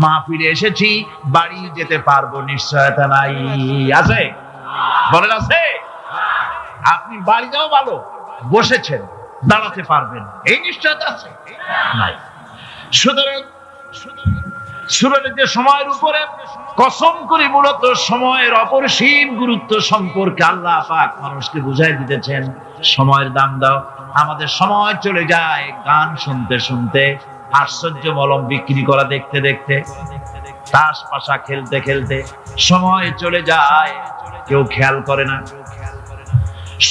মাহফিলে এসেছি, বাড়ি যেতে পারবো নিশ্চয়তা নাই। আছে? বলেন আছে? আপনি বাড়িটাও ভালো, বসেছেন, দাঁড়াতে পারবেন, এই নিশ্চয়তা আছে? নাই। সুতরাং সুরের যে সময়ের উপরে কসম করে মূলত সময়ের অপরিসীম গুরুত্ব সম্পর্কে আল্লাহ পাক মানুষকে বুঝাই দিতেছেন। সময়ের দাম দাও। আমাদের সময় চলে যায় গান শুনতে শুনতে, আশ্চর্য মলম বিক্রি করা দেখতে দেখতে, তাস পাশা খেলতে খেলতে সময় চলে যায়, কেউ খেয়াল করে না।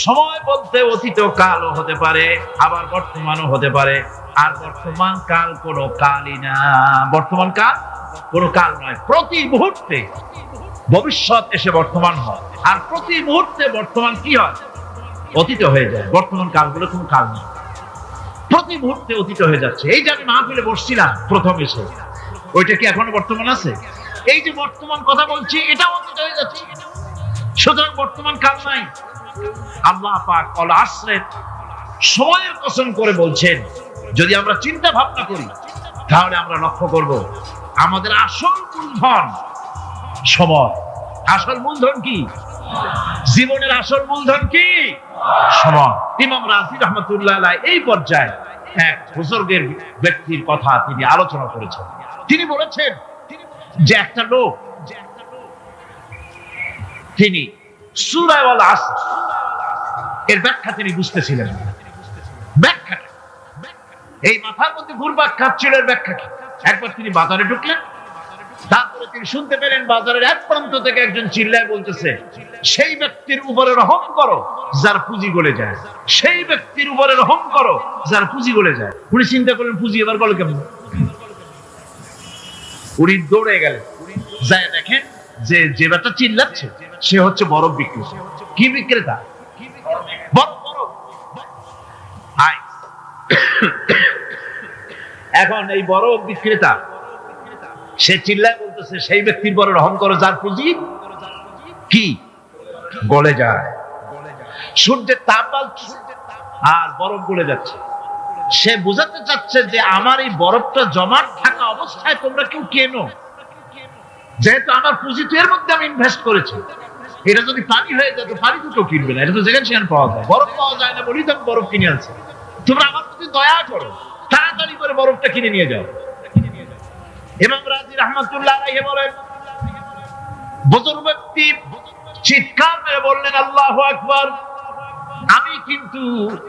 সময় বলতে অতীত কালও হতে পারে, আবার বর্তমানও হতে পারে। আর বর্তমান কাল কোনো কালই না। বর্তমান কাল কোনো কাল নয়। প্রতি মুহূর্তে ভবিষ্যৎ এসে বর্তমান হয়, আর প্রতি মুহূর্তে বর্তমান কি হয়? অতীত হয়ে যায়। বর্তমান কালগুলো কোনো কাল নেই, প্রতি মুহূর্তে অতীত হয়ে যাচ্ছে। এই যে আমি মাহফিলে বসছিলাম প্রথম এসে, ওইটা কি এখনো বর্তমান আছে? এই যে বর্তমান কথা বলছি, এটাও অতীত হয়ে যাচ্ছে। সুতরাং বর্তমান কাল নাই। আল্লাহ পাক ওয়াল আসরের সময়ের কসম করে বলছেন। যদি আমরা চিন্তা ভাবনা করি তাহলে আমরা লক্ষ্য করব আমাদের আসল মূলধন সময়। আসল মূলধন কি? জীবনের আসল মূলধন কি? সময়। ইমাম রাজি রাহমাতুল্লাহ আলাইহি এই পর্যায়ে এক বুজুর্গের ব্যক্তির কথা তিনি আলোচনা করেছেন। তিনি বলেছেন যে একটা লোক, তিনি সূরা ওয়াল আসর এর ব্যাখ্যা তিনি বুঝতেছিলেন। ব্যাখ্যাটা এই মাথার মধ্যে ঘুরপাক খাচ্ছিল, এর ব্যাখ্যা কি? একবার তিনি বাজারে ঢুকলেন, তারপরে তিনি শুনতে পেলেন বাজারের এক প্রান্ত থেকে একজন চিল্লায় বলতেছে, সেই ব্যক্তির উপরে রহম করো যার পুঁজি গলে যায়, সেই ব্যক্তির উপরে রহম করো যার পুঁজি গলে যায়। উনি চিন্তা করলেন পুঁজি এবার গলে কেমন? উনি দৌড়ে গেলেন, যায় দেখেন যে যে ব্যাটা চিল্লাচ্ছে সে হচ্ছে বরফ বিক্রেতা। কি বিক্রেতা? এখন এই বরফ বিক্রেতা সে চিল্লায় বলতেছে, সেই ব্যক্তির পরে রহম করো যার পুঁজি কি গলে যায়। সূর্যের তাপ আর বরফ গলে যাচ্ছে। সে বোঝাতে চাচ্ছে যে আমার এই বরফটা জমাট থাকা অবস্থায় তোমরা কেউ কেনো, যেহেতু আমার পুঁজি তো এর মধ্যে আমি ইনভেস্ট করেছি। এটা যদি পানি হয়ে যায় তো পানি তো কেউ কিনবে না, এটা তো যেখানে সেখানে পাওয়া যায়। বরফ পাওয়া যায় না বলেই তো আমি বরফ কিনে আনছি। তোমরা আমার প্রতি দয়া করো, তাড়াতাড়ি করে বরফটা কিনে নিয়ে যাও। ইমাম রাজি রাহমাতুল্লাহ আলাইহি বলেন, বুজুর্গ ব্যক্তি চিৎকার মেরে বললেন, আল্লাহু আকবার, আমি কিন্তু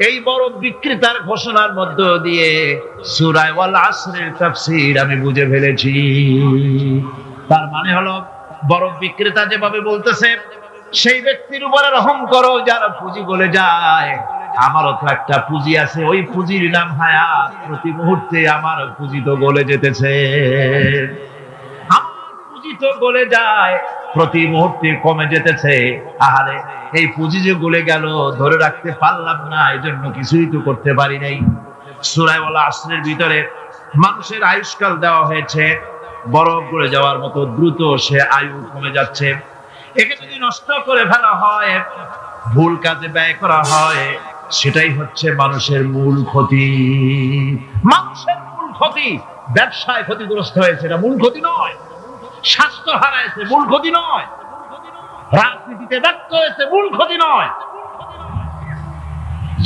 এই বরফ বিক্রেতার ঘোষণার মধ্য দিয়ে সূরা ওয়াল আসরের তাফসীর আমি বুঝে ফেলেছি। তার মানে হলো বরফ বিক্রেতা যেভাবে বলতেছে সেই ব্যক্তির উপরে রহম করো যার পুঁজি গলে যায়, আমারও তো একটা পুঁজি আছে, ওই পুঁজির নাম হায়াত। প্রতি মুহূর্তে আমার পুঁজি তো গলে যেতেছে, আমার পুঁজি তো গলে যায়, প্রতি মুহূর্তে কমে যেতেছে। আহারে, এই পুঁজি যে গলে গেল ধরে রাখতে পারলাম না, এজন্য কিছুই তো করতে পারি নাই। সূরা ওয়াল আসরের ভিতরে মানুষের আয়ুষ্কাল দেওয়া হয়েছে, বরফ গলে যাওয়ার মতো দ্রুত সে আয়ু কমে যাচ্ছে। একে যদি নষ্ট করে ফেলা হয়, ভুল কাজে ব্যয় করা হয়, সেটাই হচ্ছে মানুষের মূল ক্ষতি। মানুষের মূল ক্ষতি। ব্যবসায় ক্ষতিগ্রস্ত হয়েছে, এটা মূল ক্ষতি নয়। স্বাস্থ্য হারাইছে, মূল ক্ষতি নয়। রাজনীতিতে ব্যর্থ হয়েছে, মূল ক্ষতি নয়।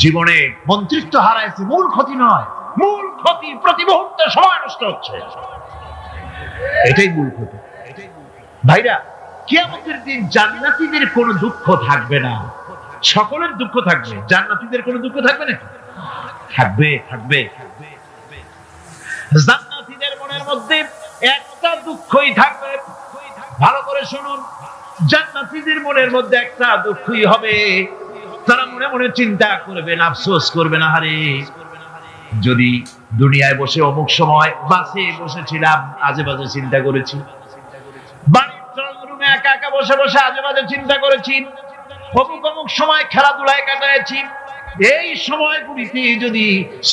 জীবনে মন্ত্রিত্ব হারাইছে, মূল ক্ষতি নয়। মূল ক্ষতি প্রতি মুহূর্তে সময় নষ্ট হচ্ছে, এটাই মূল ক্ষতি। ভাইরা, কিয়ামতের দিন জান্নাতীদের কোনো দুঃখ থাকবে না, সকলের দুঃখ থাকবে। জান্নাতীদের কোনো দুঃখ থাকবে না? থাকবে, থাকবে। জান্নাতীদের মনের মধ্যে একটা দুঃখই থাকবে। ভালো করে শুনুন, জান্নাতীদের মনের মধ্যে একটা দুঃখই হবে। তারা মনে মনে চিন্তা করবেন, আফসোস করবেন, আহারে যদি দুনিয়ায় বসে অমুক সময় বাসে বসেছিলাম, আজে বাজে চিন্তা করেছি, বাড়ির রুমে একা একা বসে বসে আজে বাজে চিন্তা করেছি, অমুক অমুক সময় খেলাধুলায় কাটাইছি, এই সময়গুলিতে যদি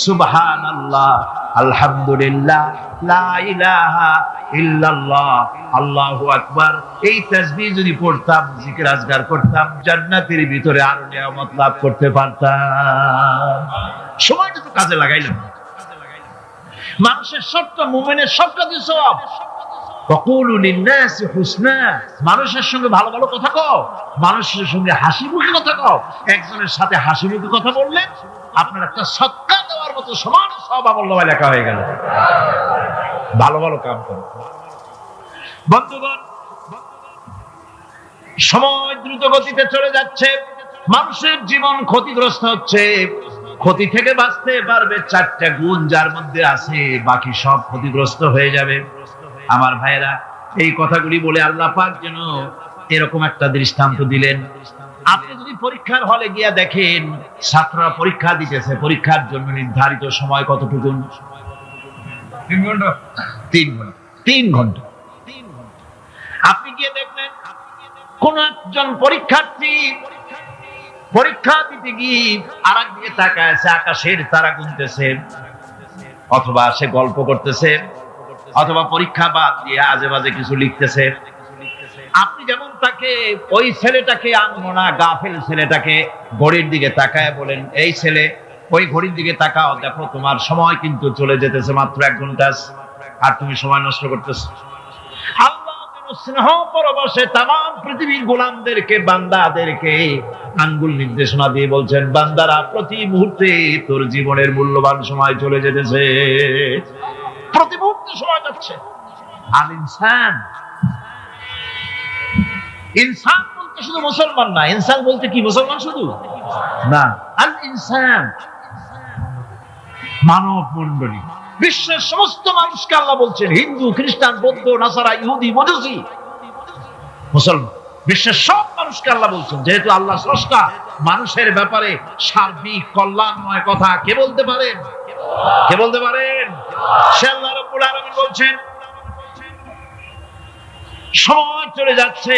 সুবহানাল্লাহ, আলহামদুলিল্লাহ, লা ইলাহা ইল্লাল্লাহ, আল্লাহু আকবার, এই তাসবিহ যদি পড়তাম, জিকির আজকার করতাম, জান্নাতের ভিতরে আরো নিয়ামত লাভ করতে পারতাম। সময়টা তো কাজে লাগাইলাম। মানুষের সবটা, মুমিনের সব কাজে সওয়াব। ওয়াকুলু লিন-নাসি হুসনা, মানুষের সঙ্গে ভালো ভালো কথা কও, মানুষের সঙ্গে হাসি মুখে কথা কও। একজনের সাথে হাসি মুখে কথা বললে আপনার একটা সদকা দেওয়ার মতো সমান সওয়াব আমলনামায় লেখা হয়ে গেল। ভালো ভালো কাম করো। বন্ধুগণ, সময় দ্রুত গতিতে চলে যাচ্ছে, মানুষের জীবন ক্ষতিগ্রস্ত হচ্ছে। ক্ষতি থেকে বাঁচতে পারবে 4টা গুণ, যার মধ্যে আছে বাকি সব ক্ষতিগ্রস্ত হয়ে যাবে। আমার ভাইয়েরা, এই কথাগুলি বলে আল্লাহ পাক যেন এরকম একটা দৃষ্টান্ত দিলেন। আপনি যদি পরীক্ষার হলে গিয়া দেখেন ছাত্ররা পরীক্ষা দিতেছে, পরীক্ষার জন্য নির্ধারিত সময় কতটুকু? 3 ঘন্টা। 3 ঘন্টা। আপনি গিয়ে দেখলেন কোন একজন পরীক্ষার্থী পরীক্ষা দিতে গিয়ে আর একদিকে তাকায় আছে, আকাশের তারা গুনতেছে, অথবা সে গল্প করতেছে, অথবা পরীক্ষা বাদ দিয়ে আজে বাজে কিছু লিখতেছে। আপনি যেমন তাকে, ওই ছেলেটাকে আনমনা গাফেল ছেলেটাকে ঘড়ির দিকে তাকায় বলেন, এই ছেলে ওই ঘড়ির দিকে তাকাও, দেখো তোমার সময় কিন্তু চলে যেতেছে মাত্র 1 ঘন্টা, আর তুমি সময় নষ্ট করতেছো। আল্লাহ যেন স্নেহ পরবশে তামাম পৃথিবীর গোলামদেরকে, বান্দাদেরকে আঙ্গুল নির্দেশনা দিয়ে বলছেন, বান্দারা প্রতি মুহূর্তে তোর জীবনের মূল্যবান সময় চলে যেতেছে, প্রতি মুহূর্তে সময় যাচ্ছে। আল ইনসান, ইনসান বলতে শুধু মুসলমান না, ইনসান বলতে কি মুসলমান শুধু না, আল ইনসান মানব মণ্ডলী, বিশ্বের সমস্ত মানুষকে আল্লাহ বলছেন, হিন্দু, খ্রিস্টান, বৌদ্ধ, নাসারা, ইহুদি, মজুসি, মুসলমান, বিশ্বের সব মানুষকে আল্লাহ বলছেন। যেহেতু আল্লাহ স্রষ্টা, মানুষের ব্যাপারে সার্বিক কল্যাণময় কথা কে বলতে পারেন? কে বলতে পারেন? সে আল্লাহ রাব্বুল আলামিন বলছেন, সময় চলে যাচ্ছে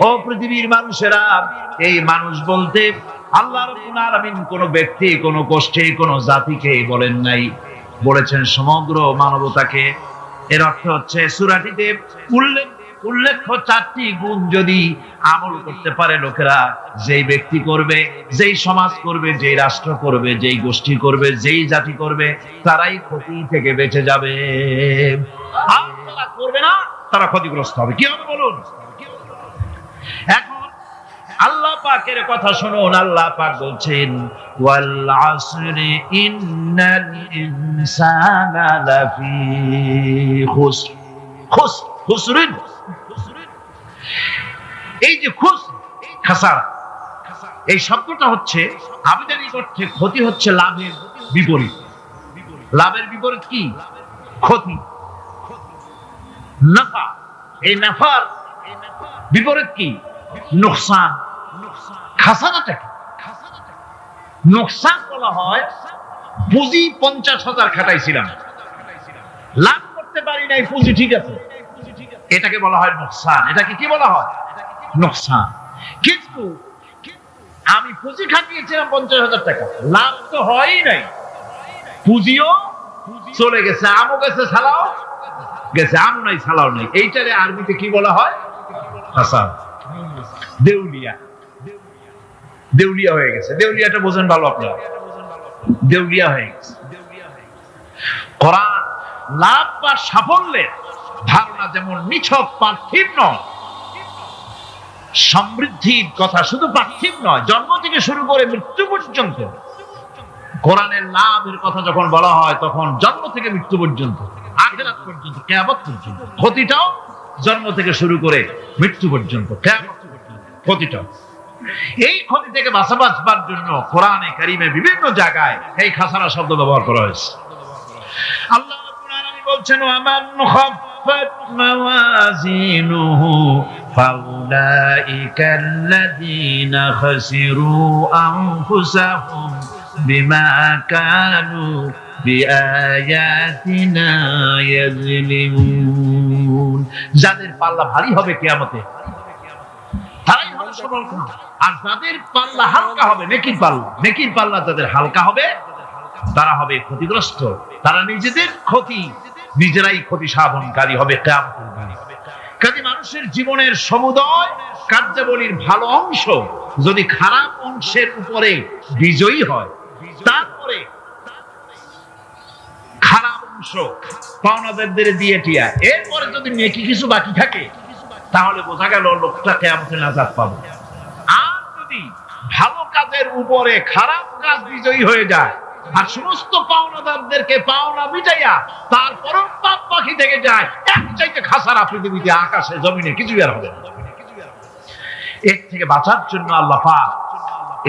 ও পৃথিবীর মানুষেরা। এই মানুষ বলতে আল্লাহ রাব্বুল আলামিন কোন ব্যক্তি, কোন গোষ্ঠী, কোন জাতিকে বলেন নাই, বলেছেন সমগ্র মানবতাকে। এর অর্থ হচ্ছে সূরাটিতে উল্লেখ্য 4টি গুণ যদি আমল করতে পারে লোকেরা, যেই ব্যক্তি করবে, যেই সমাজ করবে, যেই রাষ্ট্র করবে, যেই গোষ্ঠী করবে, যেই জাতি করবে, তারাই ক্ষতি থেকে বেঁচে যাবে। আর যারা করবে না তারা ক্ষতিগ্রস্ত হবে। কি হবে বলুন? এখন আল্লাহ পাকের কথা শুনুন। আল্লাহ পাক বলছেন, ওয়াল আসরি ইন্নাল ইনসানা লাফি খুসর। খুসরিন, এই যে খাসারা, এই শব্দটা হচ্ছে আবিধানিক অর্থে ক্ষতি, হচ্ছে লাভের বিপরীত। লাভের বিপরীত কি? ক্ষতি। নাফা, এই নাফার বিপরীত কি? নোকসান। খাসারাটা কি? নোকসান বলা হয় পুঁজি 50,000 খাটাইছিলাম, লাভ করতে পারি নাই, পুঁজি ঠিক আছে, এটাকে বলা হয় নোকসান। এটাকে কি বলা হয়? নোকসান। কিন্তু আমি পুঁজি খাটিয়েছিলাম 50,000 টাকা, লাভ তো হয়ই নাই, পুঁজিও চলে গেছে, আমও গেছে, ছালাও গেছে, আমও নাই, ছালাও নাই। এইটারে আরবিতে কি বলা হয়? খাসার। দেউলিয়া, দেউলিয়া হয়ে গেছে। দেউলিয়াটা বোঝেন ভালো আপনারা, দেউলিয়া হয়ে গেছে। কোরআন লাভ বা সাফল্যের ধারণা যেমন নিছক পার্থিব নয়, সমৃদ্ধির কথা শুধু পার্থিব নয়, জন্ম থেকে শুরু করে মৃত্যু পর্যন্ত। কোরআনের লাভের কথা যখন বলা হয় তখন জন্ম থেকে মৃত্যু পর্যন্ত, আখিরাত পর্যন্ত, কিয়ামত পর্যন্ত। ক্ষতিটাও জন্ম থেকে শুরু করে মৃত্যু পর্যন্ত, কিয়ামত পর্যন্ত ক্ষতিটাও। এই ক্ষতি থেকে বাঁচবার জন্য কোরআনে কারিমে বিভিন্ন জায়গায় এই খাসারা শব্দ ব্যবহার করা হয়েছে। আল্লাহ রাব্বুল আলামিন বলছেন, ওয়ামান খাফফাত মাওয়াজিনুহু ফাউলাইকাল্লাযীনা খাসিরু আনফুসাহুম বিমা কানু বিআয়াতিনা ইয়াযলিমুন। যাদের পাল্লা ভারী হবে কিয়ামতে তারাই হবে সফলকাম, আর যাদের পাল্লা হালকা হবে, নেকির পাল্লা যাদের হালকা হবে তারা হবে ক্ষতিগ্রস্ত। তারা নিজেদের ক্ষতি নিজেরাই ক্ষতি সাধনকারী হবে কিয়ামতের দিন। কাজে মানুষের জীবনের সমুদয় কার্যাবলীর ভালো অংশ যদি খারাপ অংশের উপরে বিজয়ী হয়, তারপরে খারাপ অংশ পাওনাদারদের দিয়ে টিয়া, এরপরে যদি নেকি কিছু বাকি থাকে তাহলে বোঝা গেল লোকটা কিয়ামতে নাজাত পাবে। আর যদি ভালো কাজের উপরে খারাপ কাজ বিজয়ী হয়ে যায় আর সমস্ত পাওনাদারদেরকে পাওনা মিটাইয়া তারপরও পাপ বাকি থেকে যায়, এক চাইতে খাসারা পৃথিবীতে আকাশে জমিনে কিছু আর হবে না। এর থেকে বাঁচার জন্য আল্লাহ পাক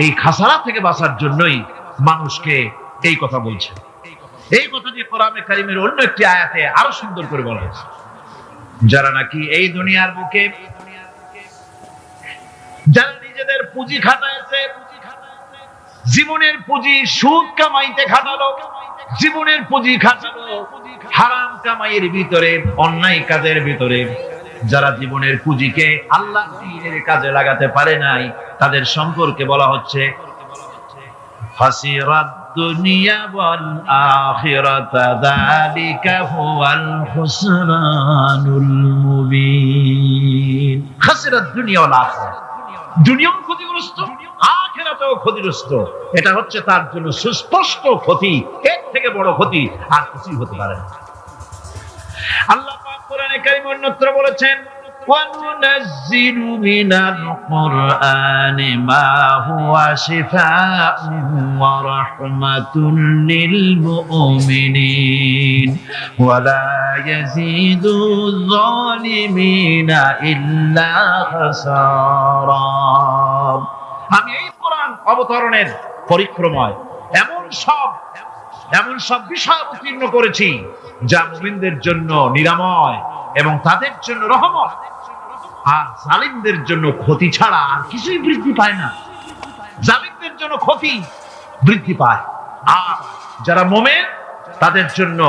এই খাসারা থেকে বাঁচার জন্যই মানুষকে এই কথা বলছে। এই কথা দিয়ে কোরআনে কারীমের অন্য একটি আয়াতে আরো সুন্দর করে বলা হয়েছে, যারা নাকি এই দুনিয়ার বুকে যারা নিজেদের পুঁজি খাটাইছে, জীবনের পুঁজি সুদ কামাইতে খাটালো, জীবনের পুঁজি খাটালো হারাম কামাইয়ের ভিতরে, অন্যায় কাজের ভিতরে, যারা জীবনের পুঁজিকে আল্লাহ দ্বীনের কাজে লাগাতে পারে নাই, তাদের সম্পর্কে বলা হচ্ছে হাসিরাত দুনিয়া ওয়াল আখিরাতা যালিকা হুয়াল খুসরানুল মুবিন। হাসিরাত দুনিয়া ওয়াল আখিরাত, দুনিয়াও ক্ষতিগ্রস্ত, আখিরাতেও ক্ষতিগ্রস্ত। এটা হচ্ছে তার জন্য সুস্পষ্ট ক্ষতি, এর থেকে বড় ক্ষতি আর কিছুই হতে পারে না। আল্লাহ পাক কোরআনে কারীমে অন্যত্র বলেছেন وَنُنَزِّلُ مِنَ الْقُرْآنِ مَا هُوَ شِفَاءٌ وَرَحْمَةٌ لِّلْمُؤْمِنِينَ وَلَا يَزِيدُ الظَّالِمِينَ إِلَّا خَسَارًا। আমি এই কোরআন অবতরণের পরিক্রমায় এমন সব বিষয় অবতীর্ণ করেছি যা মুমিনদের জন্য নিরাময় এবং তাদের জন্য রহমত, আর জালিমদের জন্য ক্ষতি ছাড়া আর কিছুই বৃদ্ধি পায় না। জালিমদের জন্য ক্ষতি বৃদ্ধি পায়, আর যারা মুমিন তাদের জন্য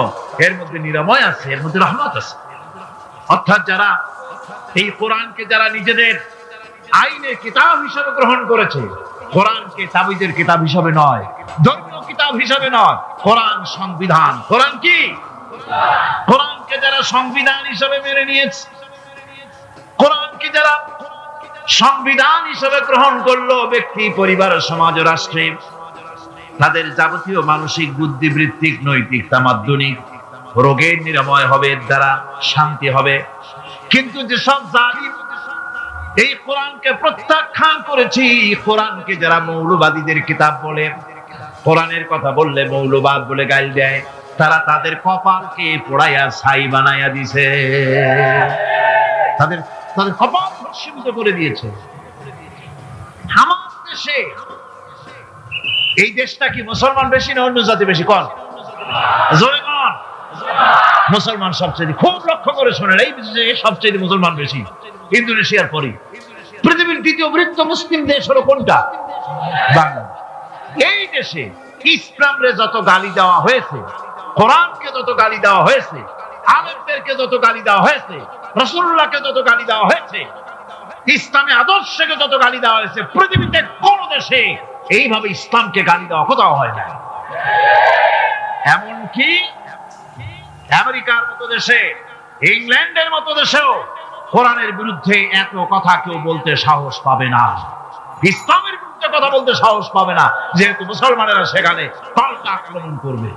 এর মধ্যে নিরাময় আছে, এর মধ্যে রহমত আছে। অর্থাৎ যারা এই কোরআনকে যারা নিজেদের আইনের কিতাব হিসেবে গ্রহণ করেছে, কোরআনকে তাবিজের কিতাব হিসেবে নয়, ধর্মীয় কিতাব হিসেবে নয়, কোরআন সংবিধান। কোরআন কি? কোরআনকে যারা সংবিধান হিসেবে মেনে নিয়েছে, কোরআনকে যারা সংবিধান হিসেবে গ্রহণ করলো, ব্যক্তি, পরিবার, সমাজ, রাষ্ট্রে তাদের যাবতীয় মানসিক, বুদ্ধিবৃত্তিক, নৈতিক, তামাদ্দুনিক রোগের নিরাময় হবে, এর দ্বারা শান্তি হবে। কিন্তু যেসব জালিম এই কোরআনকে প্রত্যাখ্যান করেছি, কোরআনকে যারা মৌলবাদীদের কিতাব বলে, কোরআনের কথা বললে মৌলবাদ বলে গাল দেয়, তারা তাদের কপালকে পোড়াইয়া ছাই বানাইয়া দিছে, তাদের কপাল সীমিত করে দিয়েছে। আমার দেশে, এই দেশটা কি মুসলমান বেশি না অন্য জাতি বেশি? কোন জোরে কোন? মুসলমান সবচেয়ে। খুব লক্ষ্য করে শোনেন, এই দেশে সবচেয়ে মুসলমান বেশি, ইন্দোনেশিয়ার পরে। পৃথিবীর দ্বিতীয় বৃহত্তম মুসলিম দেশ হলো কোনটা? বাংলাদেশ। এই দেশে ইসলামরে যত গালি দেওয়া হয়েছে, কোরআনকে যত গালি দেওয়া হয়েছে, আলেমদেরকে যত গালি দেওয়া হয়েছে, রাসূলুল্লাহকে যত গালি দেওয়া হয়েছে, ইসলামী আদর্শকে যত গালি দেওয়া হয়েছে, পৃথিবীতে কোন দেশে এইভাবে ইসলামকে গালি দেওয়া কোথাও হয় না। এমনকি আমেরিকার মতো দেশে, ইংল্যান্ডের মতো দেশেও কোরআনের বিরুদ্ধে এত কথা কেউ বলতে সাহস পাবে না, ইসলামের বিরুদ্ধে কথা বলতে সাহস পাবে না, যেহেতু মুসলমানেরা সেখানে পাল্টা আক্রমণ করবে।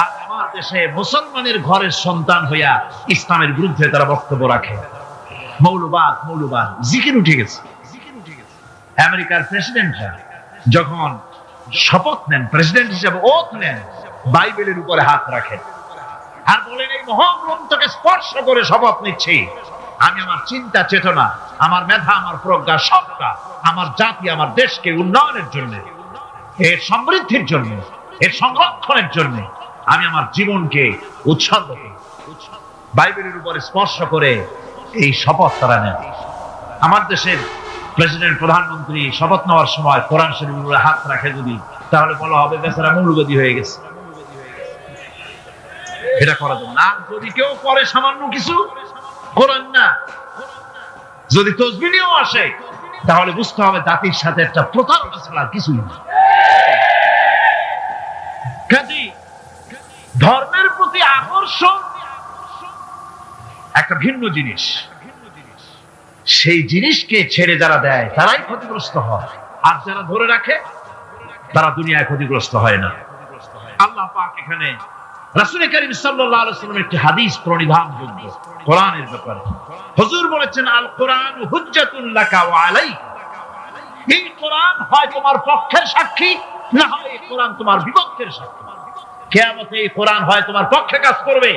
আর আমার দেশে মুসলমানের ঘরের সন্তান হইয়া ইসলামের বিরুদ্ধে তারা বক্তব্য রাখে। মৌলবাদ জিকির উঠে গেছে। আমেরিকার প্রেসিডেন্টরা যখন শপথ নেন, প্রেসিডেন্ট হিসেবে ওথ নেন, বাইবেলের উপরে হাত রাখেন আর বলেন, এই মহাগ্রন্থকে স্পর্শ করে শপথ নিচ্ছি, আমি আমার চিন্তা চেতনা, আমার মেধা, আমার প্রজ্ঞা, সবটা আমার জাতি, আমার দেশকে উন্নয়নের জন্য, এর সমৃদ্ধির জন্য, এর সংরক্ষণের জন্য আমি আমার জীবনকে উৎসর্গ করি। বাইবেলের উপরে স্পর্শ করে এই শপথ তারা নেন। আমার দেশের প্রেসিডেন্ট, প্রধানমন্ত্রী শপথ নেওয়ার সময় কোরআন শরীফের উপরে হাত রাখে যদি, তাহলে বলা হবে বেচারা মৌলবাদী হয়ে গেছে। এটা করা যাবে না। যদি কেউ করে সামান্য কিছু, কোরআন না, যদি তসবিহ আসে, তাহলে বুঝতে হবে জাতির সাথে একটা প্রতারণা ছাড়া কিছুই না। কাজেই ধর্মের প্রতি আকর্ষণ একটা ভিন্ন জিনিস, সেই জিনিসকে ছেড়ে যারা দেয় তারাই ক্ষতিগ্রস্ত হয়, আর যারা ধরে রাখে তারা দুনিয়ায় ক্ষতিগ্রস্ত হয় না। আল্লাহ পাক এখানে রাসূল কারীম সাল্লাল্লাহু আলাইহি ওয়াসাল্লাম একটি হাদিস প্রণিধানযোগ্য কোরআনের ব্যাপারে। হুজুর বলেছেন, আল কোরআন হুজ্জাতুল লাকা ওয়া আলাইকা। এই কোরআন হয় তোমার পক্ষের সাক্ষী, না হয় এই কোরআন তোমার বিপক্ষের সাক্ষী। কিয়ামতে এই কোরআন হয় তোমার পক্ষে কাজ করবে,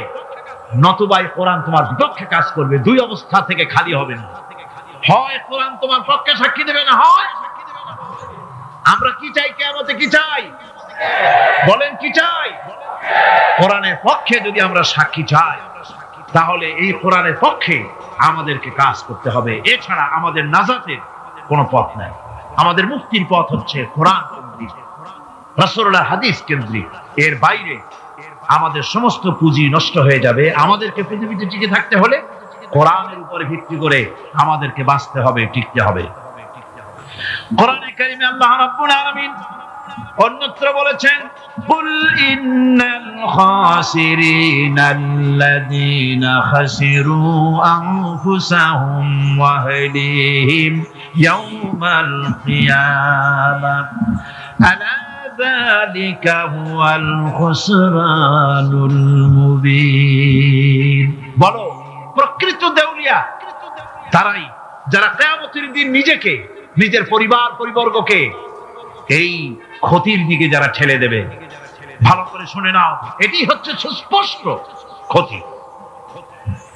নতুবা এই কোরআন তোমার বিপক্ষে কাজ করবে। দুই অবস্থা থেকে খালি হবে না। হয় কোরআন তোমার পক্ষে সাক্ষী দেবে, না হয় আমরা কি চাই? কিয়ামতে কি চাই? বলেন কি চাই? কোরআনের পক্ষে যদি আমরা সাক্ষী চাই, তাহলে এই কোরআনের পক্ষে আমাদেরকে কাজ করতে হবে। এছাড়া আমাদের নাজাতের কোনো পথ নাই। আমাদের মুক্তির পথ হচ্ছে কোরআন কেন্দ্রিক, রাসূলুল্লাহর হাদিস কেন্দ্রিক। এর বাইরে আমাদের সমস্ত পুঁজি নষ্ট হয়ে যাবে। আমাদেরকে পৃথিবীতে টিকে থাকতে হলে কোরআনের উপরে ভিত্তি করে আমাদেরকে বাঁচতে হবে, টিকতে হবে। কোরআনে কারিমে আল্লাহ রাব্বুল আলামিন অন্যত্র বলেছেন, কুল ইন্নাল খাসিরিনাল্লাযীনা খাসিরু আনফুসাহুম ওয়া আহলিহিম ইয়াওমাল কিয়ামাহ আলা যালিকা হুয়াল খুসরানুল মুবিন। বলো, প্রকৃত দেউলিয়া তারাই যারা কিয়ামতের দিন নিজেকে, নিজের পরিবার পরিবর্গকে এই ক্ষতির দিকে যারা ঠেলে দেবে। ভালো করে শুনে নাও, এটি হচ্ছে সুস্পষ্ট ক্ষতি,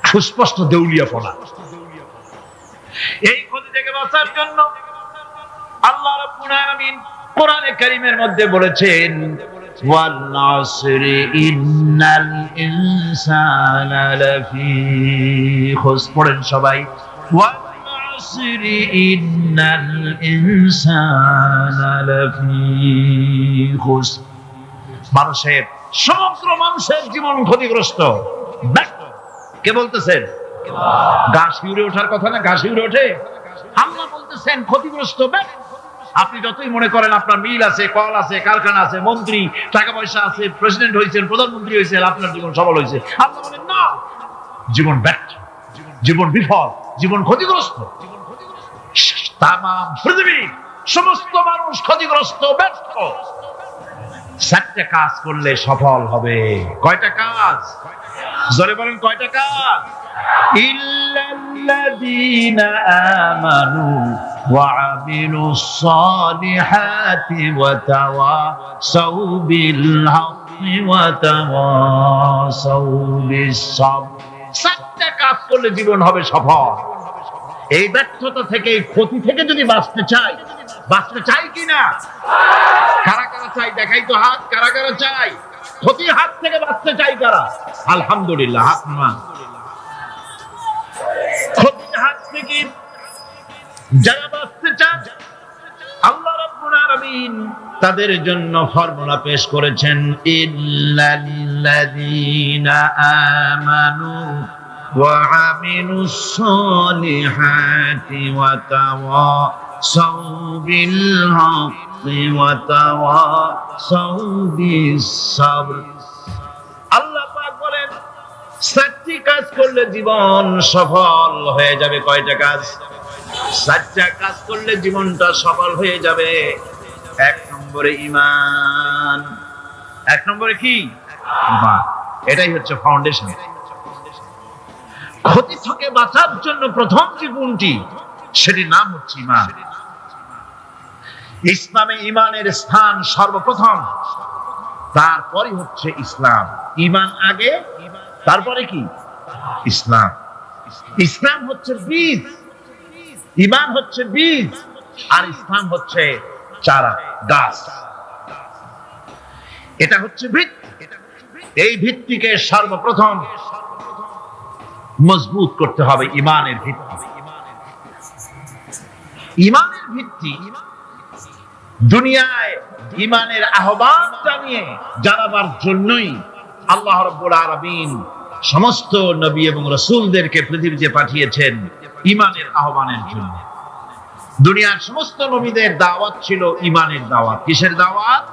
সুস্পষ্ট দেউলিয়াপনা। এই ক্ষতি থেকে বাঁচার জন্য আল্লাহ রাব্বুল আলামিন কোরআনে কারীমের মধ্যে বলেছেন, ওয়াল আসরি ইন্নাল ইনসানা লাফি খুসর। পড়েন সবাই, ওয়াল আসরি ইন্নাল ইনসানা লাফি খুসর। মানুষের, সমগ্র মানুষের জীবন ক্ষতিগ্রস্ত। কে বলতেছেন? ঘাস উড়ে ওঠার কথা না? ঘাস উড়ে ওঠে। আল্লাহ বলতেছেন ক্ষতিগ্রস্ত। আপনি যতই মনে করেন আপনার মিল আছে, কল আছে, কারখানা আছে, মন্ত্রী, টাকা পয়সা আছে, প্রেসিডেন্ট হয়েছেন, প্রধানমন্ত্রী হয়েছেন, আপনার জীবন সফল হয়েছে, আল্লাহ বলেন না, জীবন ব্যর্থ, জীবন বিফল, জীবন ক্ষতিগ্রস্ত। তামাম পৃথিবী, সমস্ত মানুষ ক্ষতিগ্রস্ত, ব্যর্থ। চারটে কাজ করলে সফল হবে। কয়টা কাজ? জোরে বলেন, কয়টা কাজ? ইল্লাল্লাযীনা আমানু ওয়া আমিলুস সালিহাতি ওয়া তাওয়াসাউ বিল হাক্কি ওয়া তাওয়াসাউ বিস সাবর। চারটে কাজ করলে জীবন হবে সফল। এই ব্যর্থতা থেকে, এই ক্ষতি থেকে যদি বাঁচতে চাই কিনা? কারা কারা চাই? দেখাই তো হাত। কারা কারা চাই? ক্ষতির হাত থেকে বাঁচতে চাই কারা? আলহামদুলিল্লাহ, হাত নামান। ক্ষতির হাত থেকে যারা বাঁচতে চান, আল্লাহ রাব্বুল আলামিন তাদের জন্য ফর্মুলা পেশ করেছেন, ইল্লাল্লাযীনা আমানু ওয়া আমিলুস সালিহাতি ওয়া তাওয়াসাউ বিল হাক্কি ওয়া তাওয়াসাউ বিস সাবর। আল্লাহ পাক বলেন, চারটি কাজ করলে জীবন সফল হয়ে যাবে। কয়টা কাজ? চারটা কাজ করলে জীবনটা সফল হয়ে যাবে। এক নম্বরে ঈমান। এক নম্বরে কি? ঈমান। এটাই হচ্ছে ফাউন্ডেশন। ক্ষতি থেকে বাঁচার জন্য প্রথম যে গুণটি, সেটির নাম হচ্ছে ঈমান। ইসলামে ঈমানের স্থান সর্বপ্রথম, তারপরে হচ্ছে ইসলাম। ঈমান আগে, তারপরে কি? ইসলাম। ইসলাম হচ্ছে বীজ, ঈমান হচ্ছে বীজ, আর ইসলাম হচ্ছে চারা, গাছ। এটা হচ্ছে ভিত্তি। এই ভিত্তিকে সর্বপ্রথম মজবুত করতে হবে। ঈমানের ভিত্তি, ঈমানের ভিত্তি দুনিয়ায় ঈমানের আহ্বান জানাবার জন্যই আল্লাহ রাব্বুল আলামিন সমস্ত নবী এবং রাসূলদেরকে পৃথিবীতে পাঠিয়েছেন ঈমানের আহ্বানের জন্য। দুনিয়ার সমস্ত নবীদের দাওয়াত ছিল ঈমানের দাওয়াত। কিসের দাওয়াত?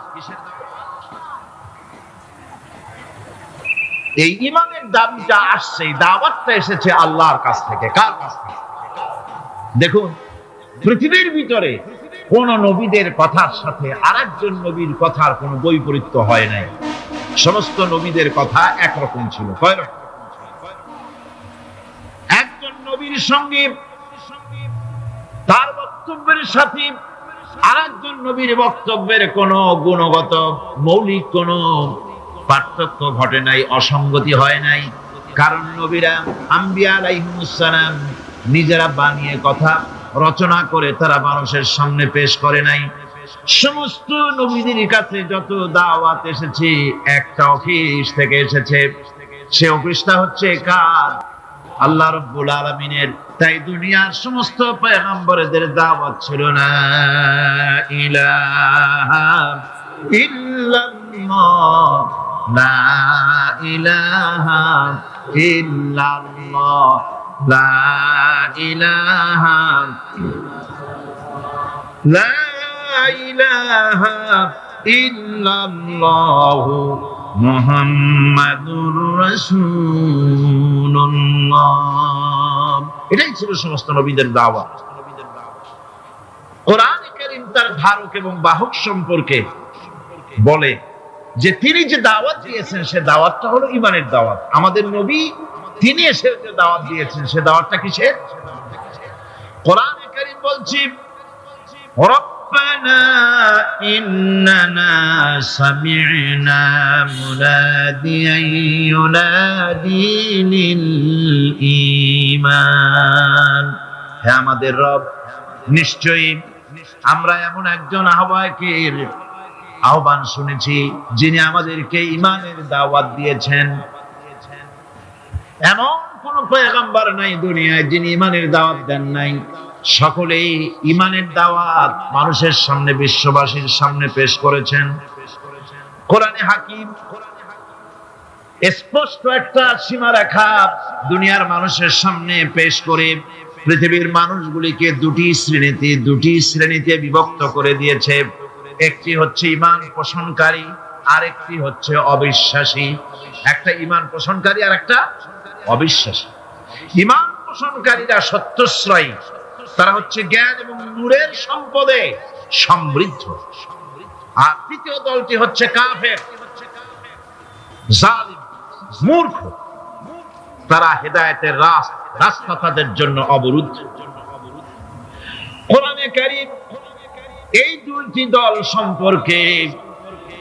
এই ঈমানের দাবিটা আসছে, দাওয়াতটা এসেছে আল্লাহর কাছ থেকে। কার কাছ থেকে? দেখুন, পৃথিবীর ভিতরে কোন নবীদের কথার সাথে আরেকজন নবীর কথার কোন বৈপরীত্য হয় নাই। সমস্ত নবীদের কথা একরকম ছিল। কয় রকম? একজন নবীর সঙ্গে তার বক্তব্যের সাথে আরেকজন নবীর বক্তব্যের কোনো গুণগত মৌলিক কোনো পার্থক্য ঘটে নাই, অসঙ্গতি হয় নাই। কারণ নবীরা আম্বিয়া আলাইহিমুস সালাম নিজেরা বানিয়ে কথা রচনা করে তারা মানুষের সামনে পেশ করে নাই। সমস্ত নবীদের কাছে যত দাওয়াত এসেছে একটা অফিস থেকে এসেছে, সে অফিসটা হচ্ছে কার? আল্লাহ রাব্বুল আলামিনের। তাই দুনিয়ার সমস্ত পয়গম্বরদের দাওয়াত ছিল না ইলাহা ইল্লাল্লাহ, লা ইলাহা ইল্লাল্লাহ, লা ইলাহা, লা ইলাহা ইল্লাল্লাহু মুহাম্মাদুর রাসূলুল্লাহ। এটাই ছিল সমস্ত নবীদের দাওয়াত। কোরআনে কারীম তার ধারক এবং বাহক সম্পর্কে বলে যে তিনি যে দাওয়াত দিয়েছেন সে দাওয়াতটা হলো ঈমানের দাওয়াত। আমাদের নবী তিনি এসে যে দাওয়াত দিয়েছেন সে দাওয়াতটা কিসের? কোরআনে কারীম বলছে ربنا إننا سمعنا مناديا ينادي للإيمان। হে আমাদের রব, নিশ্চয়ই আমরা এমন একজন আহ্বায়কের আহ্বান শুনেছি যিনি আমাদেরকে ঈমানের দাওয়াত দিয়েছেন। এমন কোন পয়গম্বর নাই দুনিয়ায় যিনি ঈমানের দাওয়াত দেন নাই। সকলেই ঈমানের দাওয়াত মানুষের সামনে, বিশ্ববাসীর সামনে পেশ করেছেন। কোরআনে হাকিম স্পষ্ট একটা সীমারেখা দুনিয়ার মানুষের সামনে পেশ করে পৃথিবীর মানুষগুলিকে দুটি শ্রেণীতে বিভক্ত করে দিয়েছে। একটি হচ্ছে ঈমান পোষণকারী, আরেকটি হচ্ছে অবিশ্বাসী। একটা ঈমান পোষণকারী আর একটা অবিশ্বাসী। ঈমান পোষণকারীরা সত্যশ্রয়ী, তারা হচ্ছে জ্ঞান এবং নূরের সম্পদে সমৃদ্ধ। আর তৃতীয় দলটি হচ্ছে কাফের, জালিম, মূর্খ। তারা হেদায়েতের রাস্তা তাদের জন্য অবরুদ্ধ। কোরআনে কারীম এই দুইটি দল সম্পর্কে